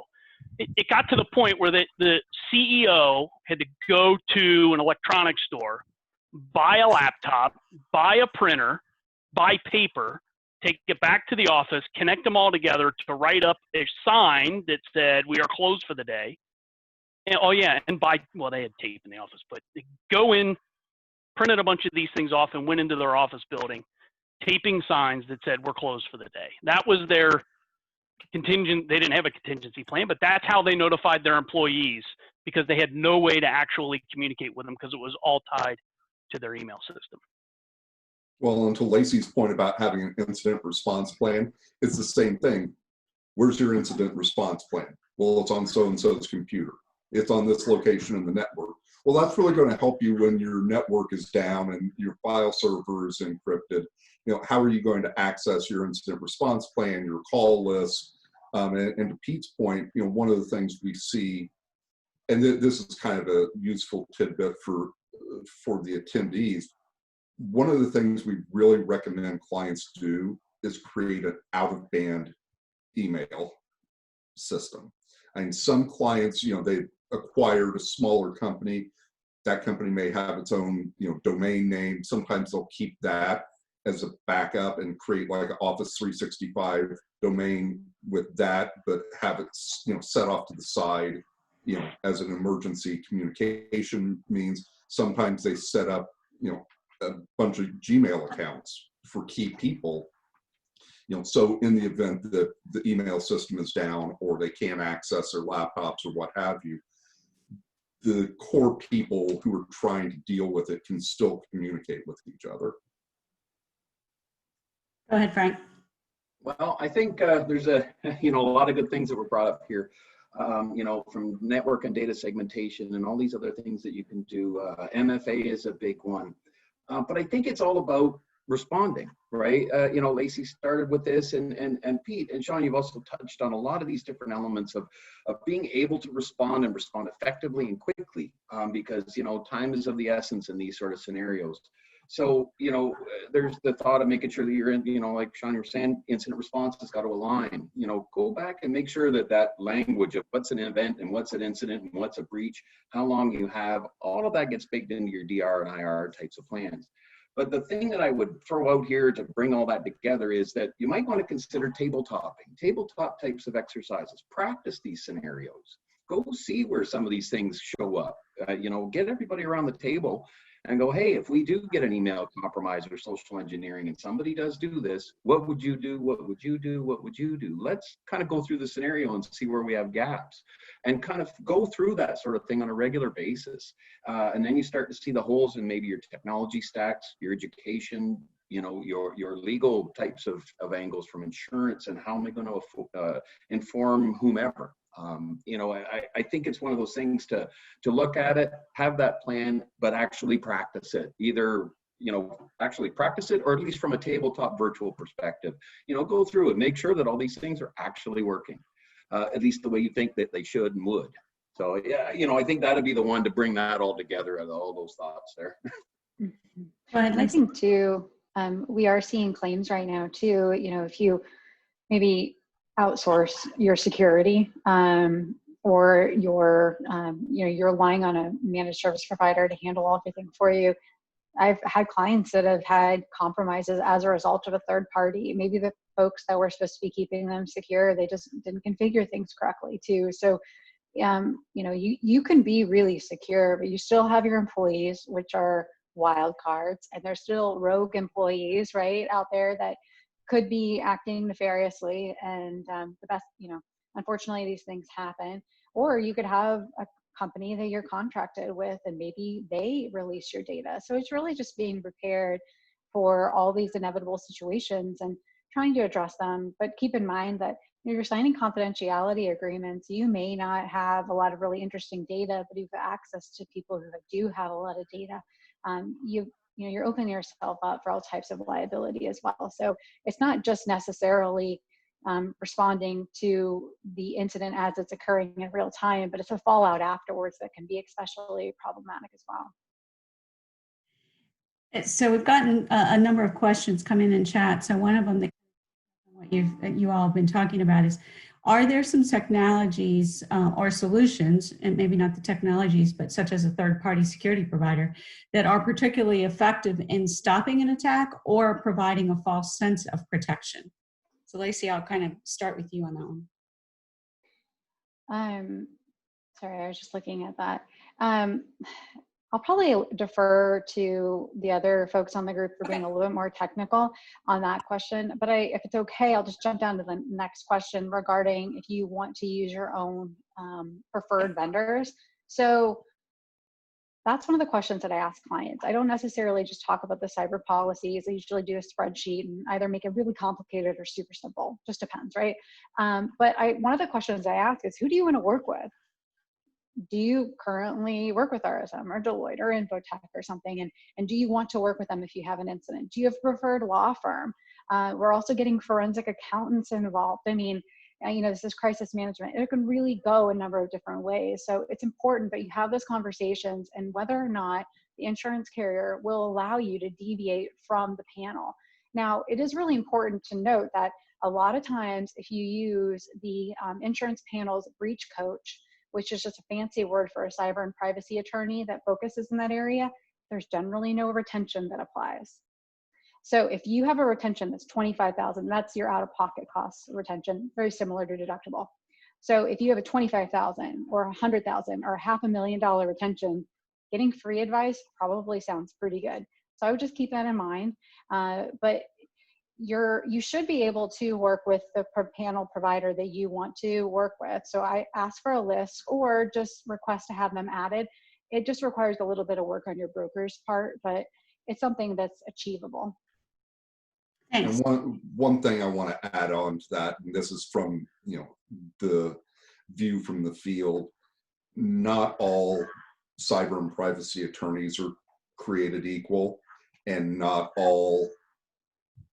It got to the point where the CEO had to go to an electronics store, buy a laptop, buy a printer, buy paper, take it back to the office, connect them all together to write up a sign that said, we are closed for the day. And, oh yeah, and well, they had tape in the office, but they go in, printed a bunch of these things off and went into their office building, taping signs that said, we're closed for the day. That was their contingent. They didn't have a contingency plan, but that's how they notified their employees, because they had no way to actually communicate with them because it was all tied to their email system. Well, and to Lacey's point about having an incident response plan, it's the same thing. Where's your incident response plan? Well, it's on so-and-so's computer. It's on this location in the network. Well, that's really going to help you when your network is down and your file server is encrypted. You know, how are you going to access your incident response plan, your call list? And to Pete's point, you know, one of the things we see, and this is kind of a useful tidbit for the attendees, one of the things we really recommend clients do is create an out-of-band email system. And some clients, you know, they acquired a smaller company. That company may have its own, you know, domain name. Sometimes they'll keep that as a backup and create like an Office 365 domain with that, but have it, you know, set off to the side, you know, as an emergency communication means. Sometimes they set up, you know, a bunch of Gmail accounts for key people, you know, so in the event that the email system is down or they can't access their laptops or what have you, the core people who are trying to deal with it can still communicate with each other. Go ahead, Frank. Well, I think there's a lot of good things that were brought up here. You know, from network and data segmentation and all these other things that you can do. MFA is a big one. But I think it's all about responding, right? You know, Lacey started with this, and Pete and Sean, you've also touched on a lot of these different elements of being able to respond and respond effectively and quickly, because, you know, time is of the essence in these sort of scenarios. So, there's the thought of making sure that you're in, like Sean, you're saying, incident response has got to align. Go back and make sure that that language of what's an event and what's an incident and what's a breach, how long you have, all of that gets baked into your DR and IR types of plans. But the thing that I would throw out here to bring all that together is that you might want to consider tabletop types of exercises. Practice these scenarios. Go see where some of these things show up. Get everybody around the table and go, hey, if we do get an email compromise or social engineering and somebody does do this, what would you do? What would you do? What would you do? Let's kind of go through the scenario and see where we have gaps and kind of go through that sort of thing on a regular basis. And then you start to see the holes in maybe your technology stacks, your education, your legal types of angles from insurance, and how am I going to inform whomever. I think it's one of those things to look at it, have that plan, but actually practice it. Either, actually practice it, or at least from a tabletop virtual perspective, go through and make sure that all these things are actually working, at least the way you think that they should and would. So yeah, I think that'd be the one to bring that all together, and all those thoughts there. And I think too, we are seeing claims right now too, if you maybe outsource your security, or you're relying on a managed service provider to handle everything for you. I've had clients that have had compromises as a result of a third party. Maybe the folks that were supposed to be keeping them secure, they just didn't configure things correctly too. So, you can be really secure, but you still have your employees, which are wild cards, and there's still rogue employees, right, out there that could be acting nefariously. And the best, unfortunately, these things happen. Or you could have a company that you're contracted with, and maybe they release your data. So it's really just being prepared for all these inevitable situations and trying to address them. But keep in mind that you're signing confidentiality agreements. You may not have a lot of really interesting data, but you've got access to people who do have a lot of data. You're opening yourself up for all types of liability as well. So it's not just necessarily responding to the incident as it's occurring in real time, but it's a fallout afterwards that can be especially problematic as well. So we've gotten a number of questions come in chat. So one of them, what you all have been talking about, is, are there some technologies or solutions, and maybe not the technologies, but such as a third-party security provider, that are particularly effective in stopping an attack or providing a false sense of protection? So Lacey, I'll kind of start with you on that one. Sorry, I was just looking at that. I'll probably defer to the other folks on the group for being a little bit more technical on that question. But if it's okay, I'll just jump down to the next question regarding if you want to use your own preferred vendors. So that's one of the questions that I ask clients. I don't necessarily just talk about the cyber policies. I usually do a spreadsheet and either make it really complicated or super simple. Just depends, right? But one of the questions I ask is, who do you want to work with? Do you currently work with RSM or Deloitte or Infotech or something? And do you want to work with them if you have an incident? Do you have a preferred law firm? We're also getting forensic accountants involved. I mean, this is crisis management. It can really go a number of different ways. So it's important that you have those conversations, and whether or not the insurance carrier will allow you to deviate from the panel. Now, it is really important to note that a lot of times if you use the insurance panel's breach coach, which is just a fancy word for a cyber and privacy attorney that focuses in that area, there's generally no retention that applies. So if you have a retention that's $25,000, that's your out-of-pocket cost retention, very similar to deductible. So if you have a $25,000 or $100,000 or $500,000 retention, getting free advice probably sounds pretty good. So I would just keep that in mind. But you should be able to work with the panel provider that you want to work with. So I ask for a list or just request to have them added. It just requires a little bit of work on your broker's part, but it's something that's achievable. Thanks. And one thing I want to add on to that, and this is from the view from the field, not all cyber and privacy attorneys are created equal, and not all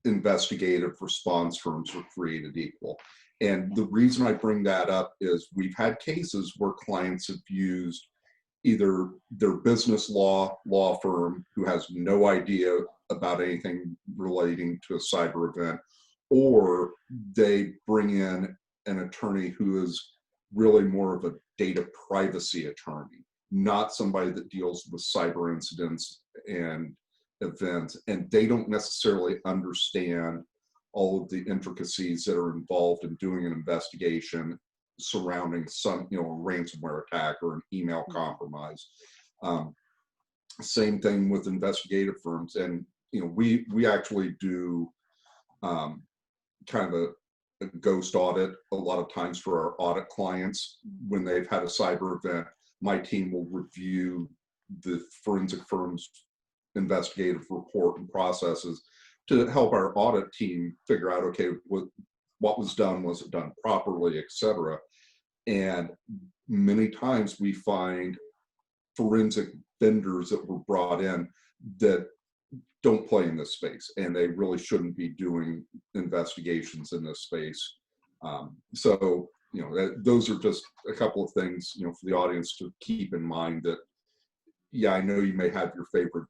investigative response firms are created equal. And the reason I bring that up is we've had cases where clients have used either their business law firm who has no idea about anything relating to a cyber event, or they bring in an attorney who is really more of a data privacy attorney, not somebody that deals with cyber incidents and events, and they don't necessarily understand all of the intricacies that are involved in doing an investigation surrounding some, a ransomware attack or an email compromise. Same thing with investigative firms, and we actually do kind of a ghost audit a lot of times for our audit clients. When they've had a cyber event, my team will review the forensic firm's investigative report and processes to help our audit team figure out, okay, what was done, was it done properly, etc. And many times we find forensic vendors that were brought in that don't play in this space, and they really shouldn't be doing investigations in this space. So, those are just a couple of things, for the audience to keep in mind that, yeah, I know you may have your favorite,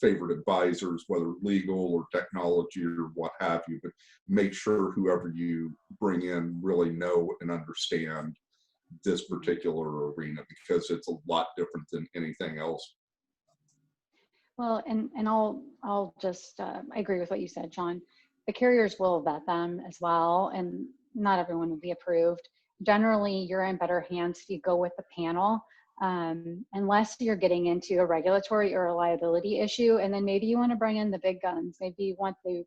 favorite advisors, whether legal or technology or what have you, but make sure whoever you bring in really know and understand this particular arena, because it's a lot different than anything else. Well, and I'll just I agree with what you said, John. The carriers will vet them as well, and not everyone will be approved. Generally, you're in better hands if you go with the panel, unless you're getting into a regulatory or a liability issue, and then maybe you want to bring in the big guns. Maybe you want the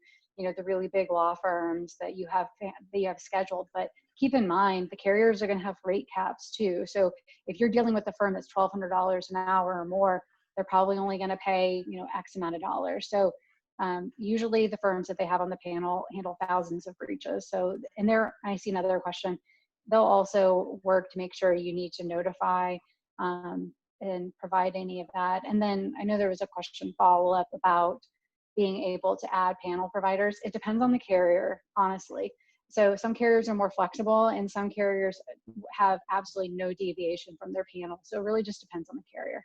really big law firms that you have scheduled. But keep in mind, the carriers are going to have rate caps too. So if you're dealing with a firm that's $1,200 an hour or more, they're probably only going to pay, X amount of dollars. So usually the firms that they have on the panel handle thousands of breaches. So, and I see another question. They'll also work to make sure you need to notify and provide any of that. And then I know there was a question follow-up about being able to add panel providers. It depends on the carrier, honestly. So some carriers are more flexible, and some carriers have absolutely no deviation from their panel. So it really just depends on the carrier.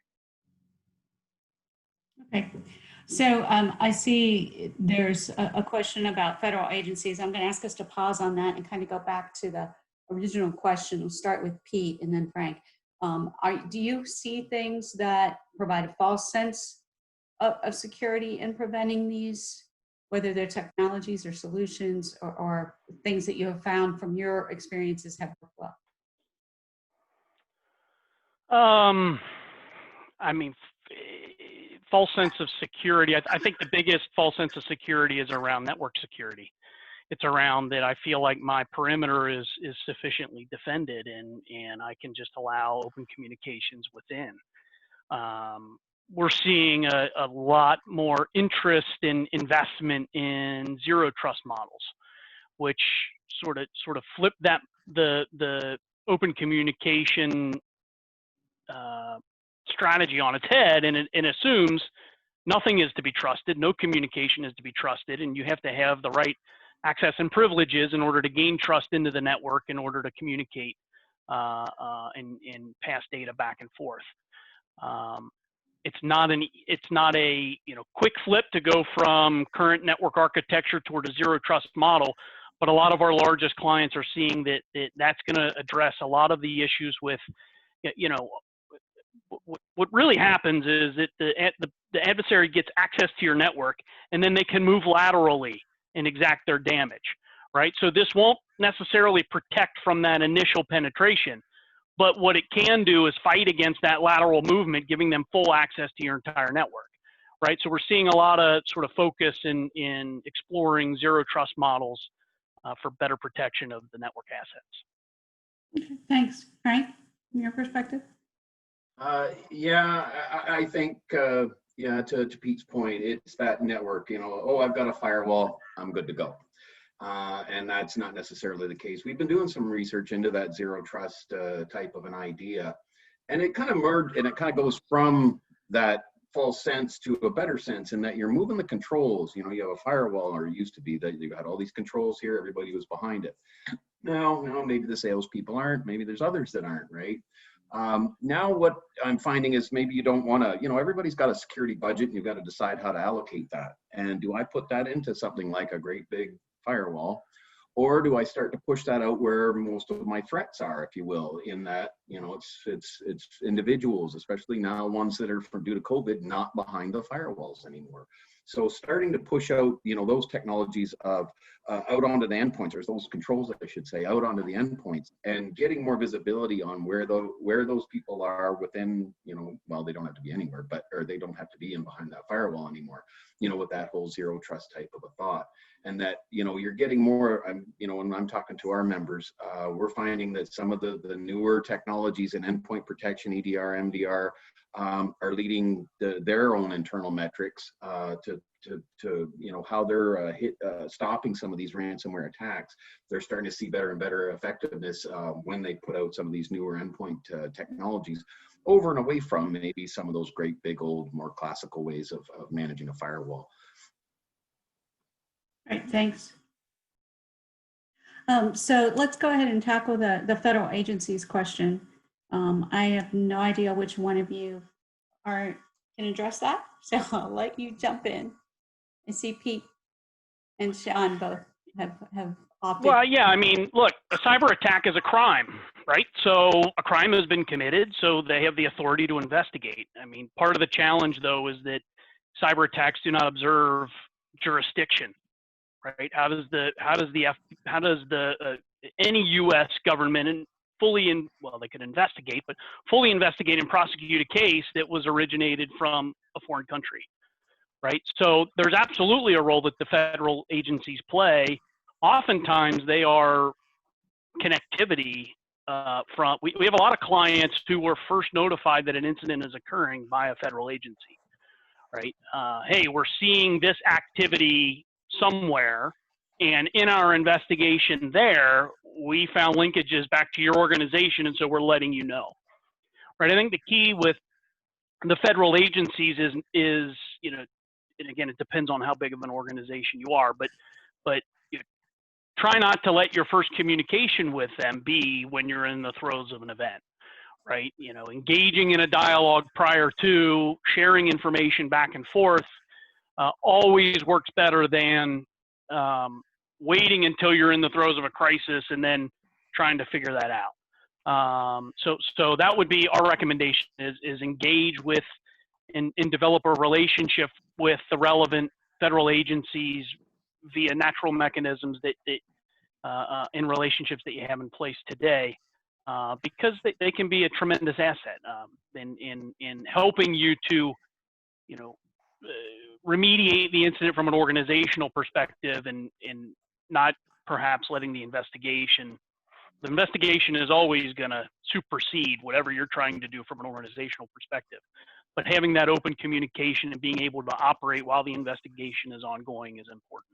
Okay, so I see there's a question about federal agencies. I'm going to ask us to pause on that and kind of go back to the original question. We'll start with Pete and then Frank. Do you see things that provide a false sense of security in preventing these, whether they're technologies or solutions or things that you have found from your experiences have worked well? False sense of security. I think the biggest false sense of security is around network security. It's around that I feel like my perimeter is sufficiently defended, and I can just allow open communications within. We're seeing a lot more interest in investment in zero trust models, which sort of flip that the open communication strategy on its head, and it assumes nothing is to be trusted, no communication is to be trusted, and you have to have the right access and privileges in order to gain trust into the network, in order to communicate and pass data back and forth. It's not a quick flip to go from current network architecture toward a zero trust model, but a lot of our largest clients are seeing that that's going to address a lot of the issues with, what really happens is that the adversary gets access to your network, and then they can move laterally and exact their damage, right? So this won't necessarily protect from that initial penetration, but what it can do is fight against that lateral movement, giving them full access to your entire network, right? So we're seeing a lot of sort of focus in exploring zero trust models for better protection of the network assets. Okay, thanks. Frank, from your perspective? Yeah, I think, to Pete's point, it's that network, oh, I've got a firewall, I'm good to go. And that's not necessarily the case. We've been doing some research into that zero trust type of an idea, and it kind of merged, and it kind of goes from that false sense to a better sense, in that you're moving the controls. You have a firewall, or it used to be that you had all these controls here, everybody was behind it. Now, maybe the salespeople aren't, maybe there's others that aren't, right? Now what I'm finding is maybe you don't want to, everybody's got a security budget and you've got to decide how to allocate that. And do I put that into something like a great big firewall? Or do I start to push that out where most of my threats are, if you will, in that, it's individuals, especially now ones that are due to COVID, not behind the firewalls anymore. So starting to push out, those technologies of out onto the endpoints, or those controls, I should say, out onto the endpoints, and getting more visibility on where those people are within, well, they don't have to be anywhere, or they don't have to be in behind that firewall anymore, with that whole zero trust type of a thought. And that, you're getting more, when I'm talking to our members, we're finding that some of the newer technologies in endpoint protection, EDR, MDR, are leading their own internal metrics to how they're stopping some of these ransomware attacks. They're starting to see better and better effectiveness when they put out some of these newer endpoint technologies over and away from maybe some of those great big old more classical ways of managing a firewall. All right, thanks. So let's go ahead and tackle the federal agencies question. I have no idea which one of you can address that, so I'll let you jump in. I see Pete and Sean both have opted. Well, yeah, I mean, look, a cyber attack is a crime, right? So a crime has been committed, so they have the authority to investigate. I mean, part of the challenge, though, is that cyber attacks do not observe jurisdiction, right? How does any U.S. government and they could investigate, but fully investigate and prosecute a case that was originated from a foreign country, right? So there's absolutely a role that the federal agencies play. Oftentimes they are connectivity we have a lot of clients who were first notified that an incident is occurring by a federal agency, right? Hey, we're seeing this activity somewhere, and in our investigation there, we found linkages back to your organization, and so we're letting you know, right? I think the key with the federal agencies is and again, it depends on how big of an organization you are, but try not to let your first communication with them be when you're in the throes of an event, right? Engaging in a dialogue prior to sharing information back and forth always works better than waiting until you're in the throes of a crisis and then trying to figure that out. So that would be our recommendation is engage with and develop a relationship with the relevant federal agencies via natural mechanisms that in relationships that you have in place today, because they can be a tremendous asset in helping you to, remediate the incident from an organizational perspective and not perhaps letting the investigation is always going to supersede whatever you're trying to do from an organizational perspective. But having that open communication and being able to operate while the investigation is ongoing is important.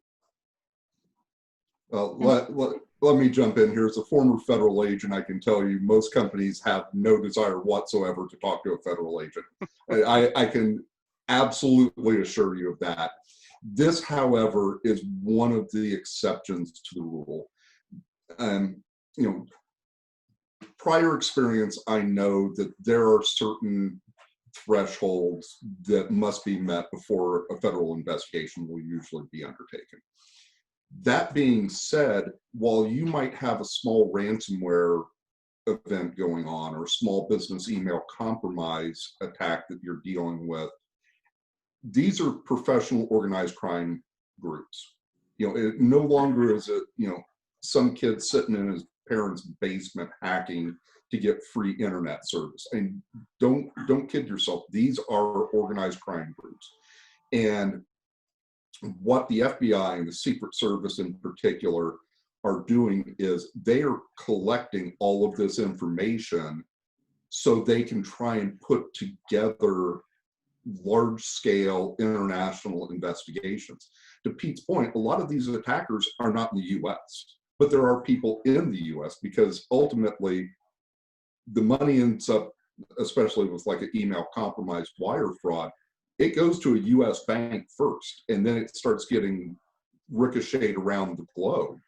Well, let me jump in here. As a former federal agent, I can tell you most companies have no desire whatsoever to talk to a federal agent. I can absolutely assure you of that. This, however, is one of the exceptions to the rule. Prior experience, I know that there are certain thresholds that must be met before a federal investigation will usually be undertaken. That being said, while you might have a small ransomware event going on or a small business email compromise attack that you're dealing with, these are professional organized crime groups. It no longer is it, some kid sitting in his parents' basement hacking to get free internet service. And don't kid yourself. These are organized crime groups. And what the FBI and the Secret Service in particular are doing is they are collecting all of this information so they can try and put together large-scale international investigations. To Pete's point, a lot of these attackers are not in the US, but there are people in the US because ultimately the money ends up, especially with like an email compromised wire fraud, it goes to a US bank first, and then it starts getting ricocheted around the globe.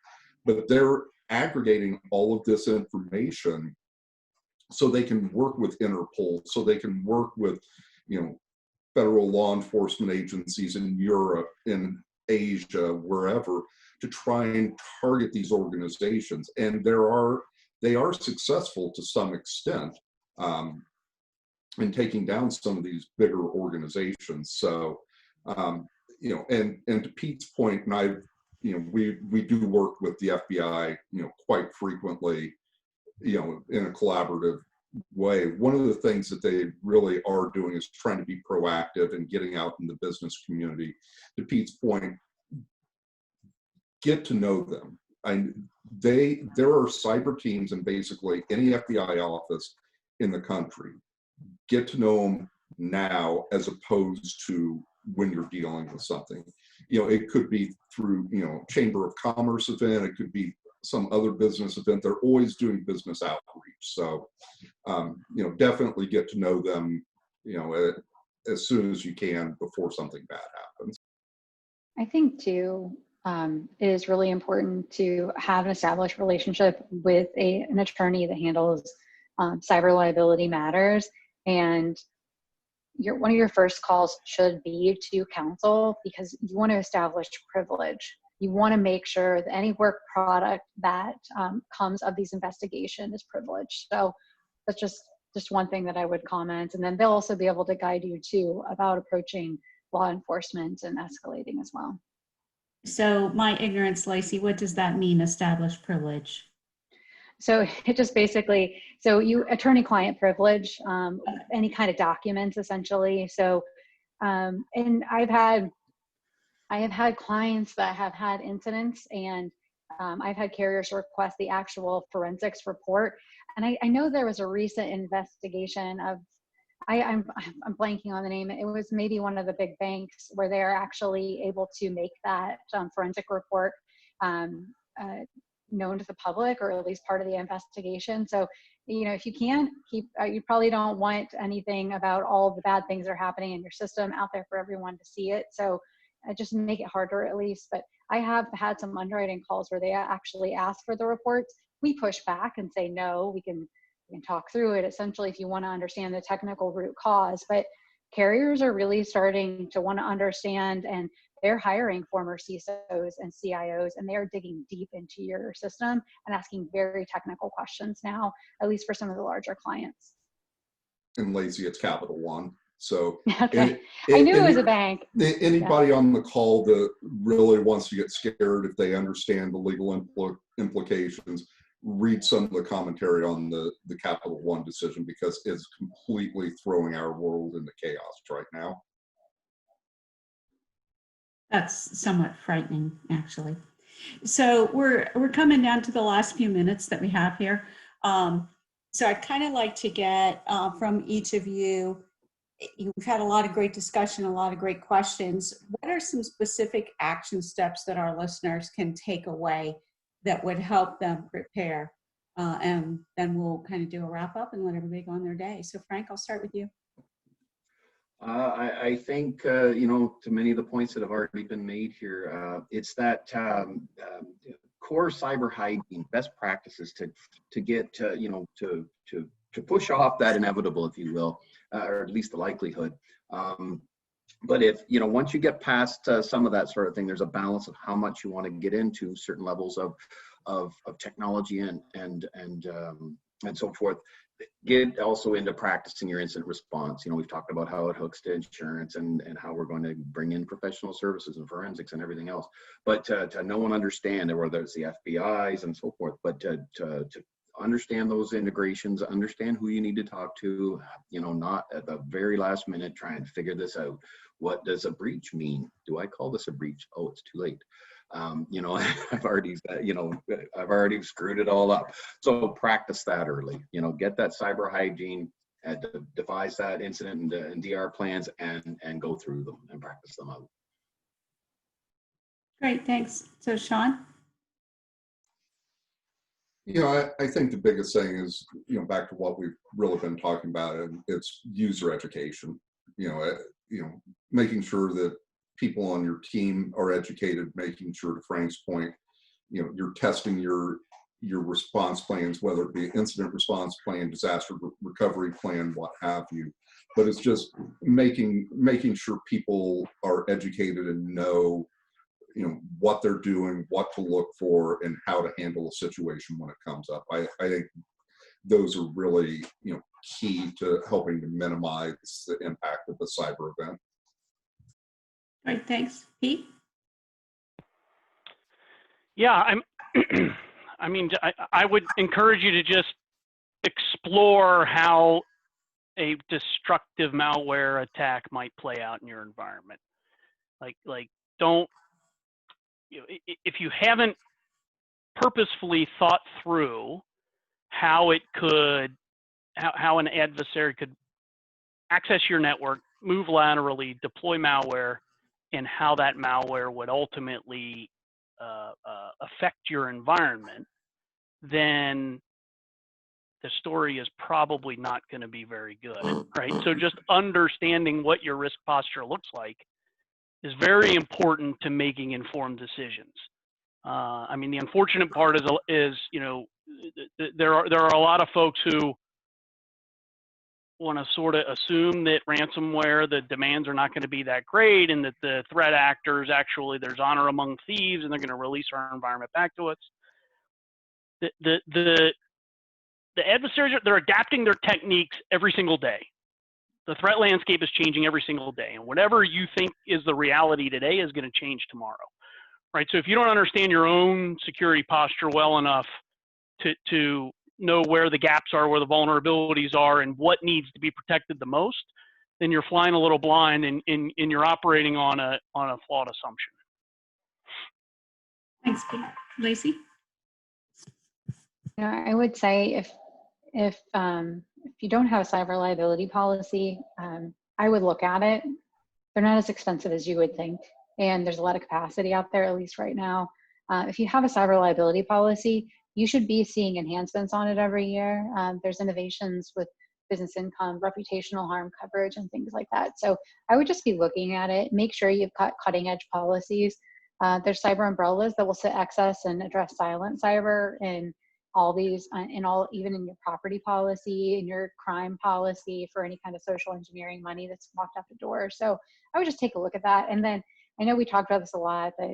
But they're aggregating all of this information so they can work with Interpol, so they can work with, federal law enforcement agencies in Europe, in Asia, wherever, to try and target these organizations. And they are successful to some extent in taking down some of these bigger organizations. So, and to Pete's point, and we do work with the FBI, quite frequently, in a collaborative way. One of the things that they really are doing is trying to be proactive and getting out in the business community. To Pete's point, get to know them. There are cyber teams in basically any FBI office in the country. Get to know them now as opposed to when you're dealing with something. It could be through, Chamber of Commerce event, it could be some other business event. They're always doing business outreach. So, definitely get to know them, as soon as you can before something bad happens. I think too, it is really important to have an established relationship with an attorney that handles cyber liability matters. And one of your first calls should be to counsel, because you want to establish privilege. You want to make sure that any work product that comes of these investigations is privileged. So that's just one thing that I would comment. And then they'll also be able to guide you too about approaching law enforcement and escalating as well. So my ignorance, Lacey, what does that mean, established privilege? So it just basically, attorney-client privilege, any kind of documents essentially. So, and I have had clients that have had incidents, and I've had carriers request the actual forensics report. And I know there was a recent investigation of, I'm blanking on the name. It was maybe one of the big banks where they're actually able to make that forensic report known to the public, or at least part of the investigation. So, if you can keep, you probably don't want anything about all the bad things that are happening in your system out there for everyone to see it. So just make it harder at least. But I have had some underwriting calls where they actually ask for the reports. We push back and say, no, we can talk through it essentially if you want to understand the technical root cause. But carriers are really starting to want to understand, and they're hiring former CISOs and CIOs, and they're digging deep into your system and asking very technical questions now, at least for some of the larger clients. And Lacey, it's Capital One. So okay. I knew it was a bank. Anybody on the call that really wants to get scared, if they understand the legal implications, read some of the commentary on the Capital One decision, because it's completely throwing our world into chaos right now. That's somewhat frightening, actually. So we're coming down to the last few minutes that we have here. So I'd kind of like to get from each of you. We've had a lot of great discussion, a lot of great questions. What are some specific action steps that our listeners can take away that would help them prepare? And then we'll kind of do a wrap up and let everybody go on their day. So Frank, I'll start with you. I think, to many of the points that have already been made here, it's that core cyber hygiene, best practices to get, to push off that inevitable, if you will, or at least the likelihood. But if, once you get past some of that sort of thing, there's a balance of how much you want to get into certain levels of technology and so forth. Get also into practicing your incident response. We've talked about how it hooks to insurance and how we're going to bring in professional services and forensics and everything else. But to know and understand, whether it's the FBI's and so forth, but to understand those integrations, understand who you need to talk to, not at the very last minute try and figure this out. What does a breach mean? Do I call this a breach? Oh, it's too late. I've already screwed it all up. So practice that early, get that cyber hygiene, devise that incident and DR plans and go through them and practice them out. Great, thanks. So Sean? I think the biggest thing is, back to what we've really been talking about, and it's user education, making sure that people on your team are educated, making sure, to Frank's point, you're testing your your response plans, whether it be incident response plan, disaster recovery plan, what have you. But it's just making sure people are educated and know, what they're doing, what to look for, and how to handle a situation when it comes up. I think those are really, key to helping to minimize the impact of a cyber event. All right, thanks. Pete? Yeah, I mean, I would encourage you to just explore how a destructive malware attack might play out in your environment. Like don't, if you haven't purposefully thought through how how an adversary could access your network, move laterally, deploy malware, and how that malware would ultimately affect your environment, then the story is probably not going to be very good, right? So just understanding what your risk posture looks like is very important to making informed decisions. I mean, the unfortunate part is there are a lot of folks who want to sort of assume that ransomware, the demands are not going to be that great, and that the threat actors actually, there's honor among thieves, and they're going to release our environment back to us. The adversaries, they're adapting their techniques every single day. The threat landscape is changing every single day, and whatever you think is the reality today is going to change tomorrow, right? So if you don't understand your own security posture well enough to know where the gaps are, where the vulnerabilities are, and what needs to be protected the most, then you're flying a little blind and you're operating on a flawed assumption. Thanks, Pete. Lacey? I would say if you don't have a cyber liability policy, I would look at it. They're not as expensive as you would think, and there's a lot of capacity out there, at least right now. If you have a cyber liability policy, you should be seeing enhancements on it every year. There's innovations with business income, reputational harm coverage, and things like that. So I would just be looking at it. Make sure you've got cutting edge policies. There's cyber umbrellas that will set access and address silent cyber and all these, even in your property policy, in your crime policy for any kind of social engineering money that's walked out the door. So I would just take a look at that. And then I know we talked about this a lot, but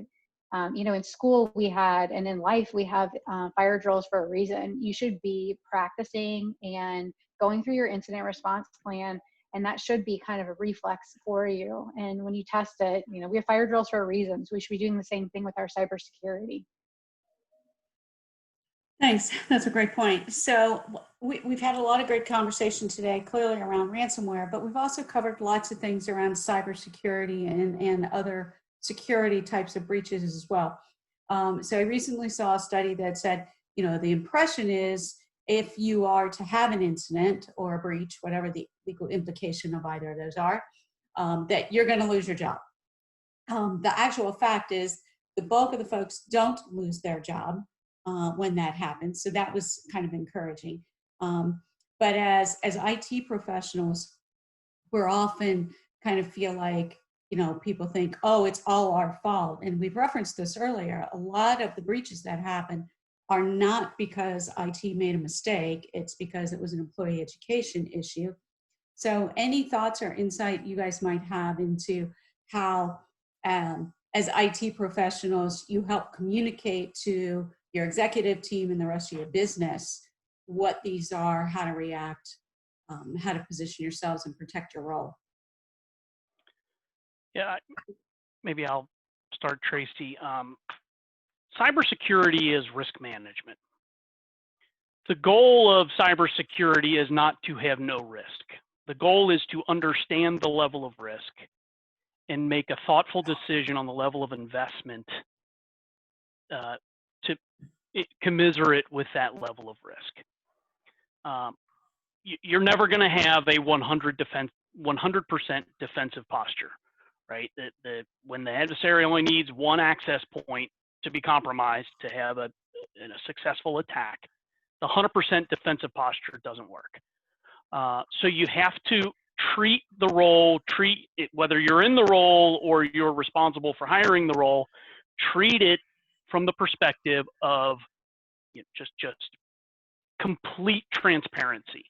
in school we had, and in life we have fire drills for a reason. You should be practicing and going through your incident response plan, and that should be kind of a reflex for you. And when you test it, we have fire drills for a reason, so we should be doing the same thing with our cybersecurity. Thanks. That's a great point. So we've had a lot of great conversation today, clearly around ransomware, but we've also covered lots of things around cybersecurity and other security types of breaches as well. So I recently saw a study that said, the impression is if you are to have an incident or a breach, whatever the legal implication of either of those are, that you're going to lose your job. The actual fact is the bulk of the folks don't lose their job when that happens. So that was kind of encouraging. But as IT professionals, we're often kind of feel like, people think, oh, it's all our fault. And we've referenced this earlier. A lot of the breaches that happen are not because IT made a mistake. It's because it was an employee education issue. So any thoughts or insight you guys might have into how, as IT professionals, you help communicate to your executive team and the rest of your business what these are, how to react, how to position yourselves and protect your role? Yeah, maybe I'll start, Tracy. Cybersecurity is risk management. The goal of cybersecurity is not to have no risk. The goal is to understand the level of risk and make a thoughtful decision on the level of investment to commiserate with that level of risk. You're never going to have a 100% defensive posture, right? When the adversary only needs one access point to be compromised to have a successful attack, the 100% defensive posture doesn't work. So you have to treat the role, treat it, whether you're in the role or you're responsible for hiring the role, treat it from the perspective of, just complete transparency,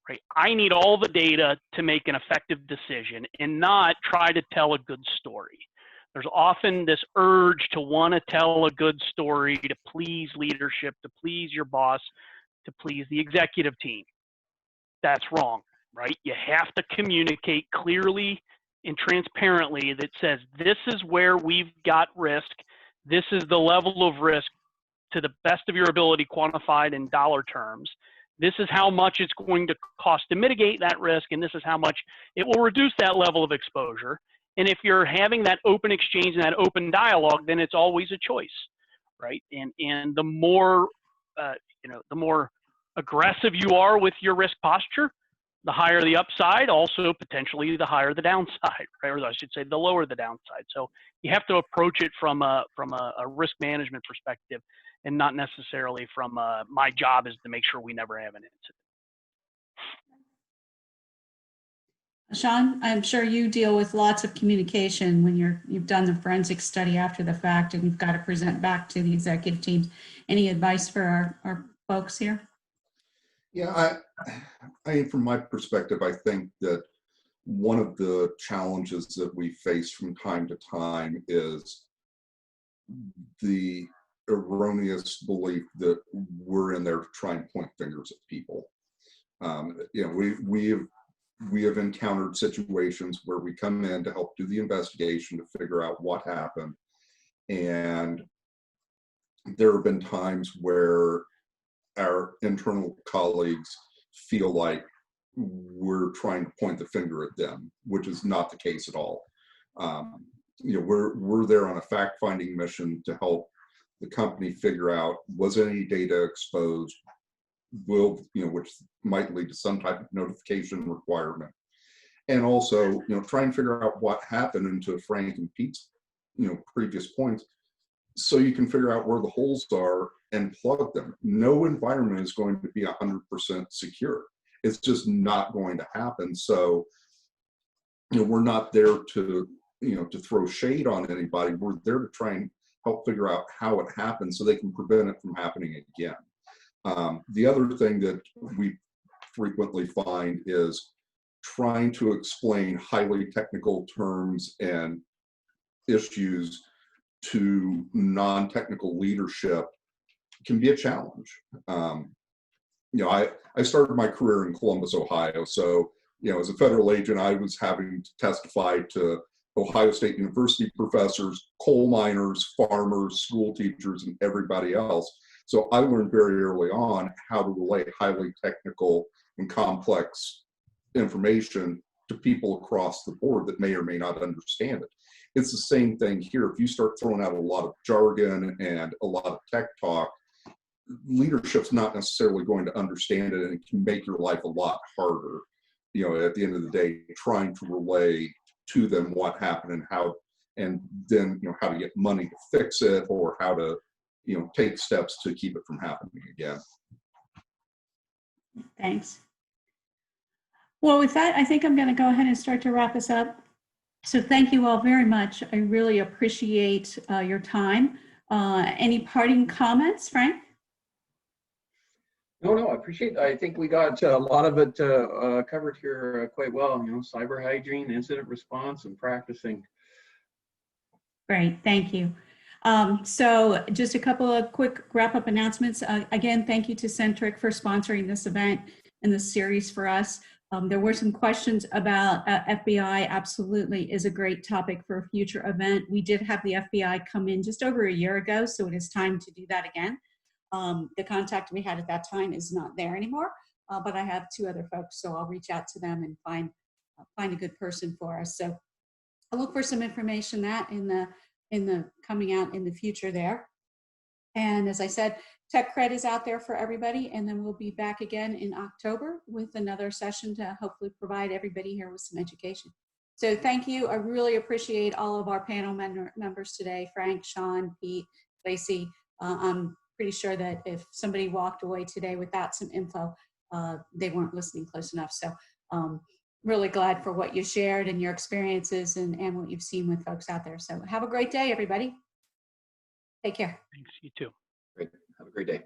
right? I need all the data to make an effective decision and not try to tell a good story. There's often this urge to want to tell a good story, to please leadership, to please your boss, to please the executive team. That's wrong, right? You have to communicate clearly and transparently that says, this is where we've got risk. This is the level of risk to the best of your ability quantified in dollar terms. This is how much it's going to cost to mitigate that risk, and this is how much it will reduce that level of exposure. And if you're having that open exchange and that open dialogue, then it's always a choice, right? And the more, the more aggressive you are with your risk posture, the higher the upside, also potentially the higher the downside, right? Or I should say the lower the downside. So you have to approach it from a risk management perspective, and not necessarily from my job is to make sure we never have an incident. Sean, I'm sure you deal with lots of communication when you've done the forensic study after the fact and you've got to present back to the executive teams. Any advice for our folks here? Yeah, I from my perspective, I think that one of the challenges that we face from time to time is the erroneous belief that we're in there to try and point fingers at people. We have encountered situations where we come in to help do the investigation to figure out what happened, and there have been times where our internal colleagues feel like we're trying to point the finger at them, which is not the case at all. We're there on a fact-finding mission to help the company figure out, was any data exposed, which might lead to some type of notification requirement, and also try and figure out what happened, into Frank and Pete's previous points, so you can figure out where the holes are and plug them. No environment is going to be 100% secure. It's just not going to happen. So we're not there to to throw shade on anybody. We're there to try and help figure out how it happened so they can prevent it from happening again. The other thing that we frequently find is trying to explain highly technical terms and issues to non-technical leadership can be a challenge. I started my career in Columbus, Ohio. So, as a federal agent, I was having to testify to Ohio State University professors, coal miners, farmers, school teachers, and everybody else. So I learned very early on how to relay highly technical and complex information to people across the board that may or may not understand it. It's the same thing here. If you start throwing out a lot of jargon and a lot of tech talk, leadership's not necessarily going to understand it, and it can make your life a lot harder. At the end of the day, trying to relay to them what happened and how, and then how to get money to fix it, or how to take steps to keep it from happening again. Thanks. Well, with that, I think I'm going to go ahead and start to wrap us up. So thank you all very much. I really appreciate your time. Any parting comments, Frank? No, I appreciate it. I think we got a lot of it covered here quite well. Cyber hygiene, incident response, and practicing. Great, thank you. So just a couple of quick wrap-up announcements. Again, thank you to Centric for sponsoring this event and this series for us. There were some questions about FBI. Absolutely is a great topic for a future event. We did have the FBI come in just over a year ago, so it is time to do that again. The contact we had at that time is not there anymore, but I have two other folks, so I'll reach out to them and find a good person for us. So I'll look for some information that in the coming out in the future there. And as I said, Tech Cred is out there for everybody, and then we'll be back again in October with another session to hopefully provide everybody here with some education. So thank you. I really appreciate all of our panel members today, Frank, Sean, Pete, Lacey. I'm pretty sure that if somebody walked away today without some info, they weren't listening close enough. So really glad for what you shared and your experiences and what you've seen with folks out there. So have a great day, everybody. Take care. Thanks, you too. Great. Have a great day.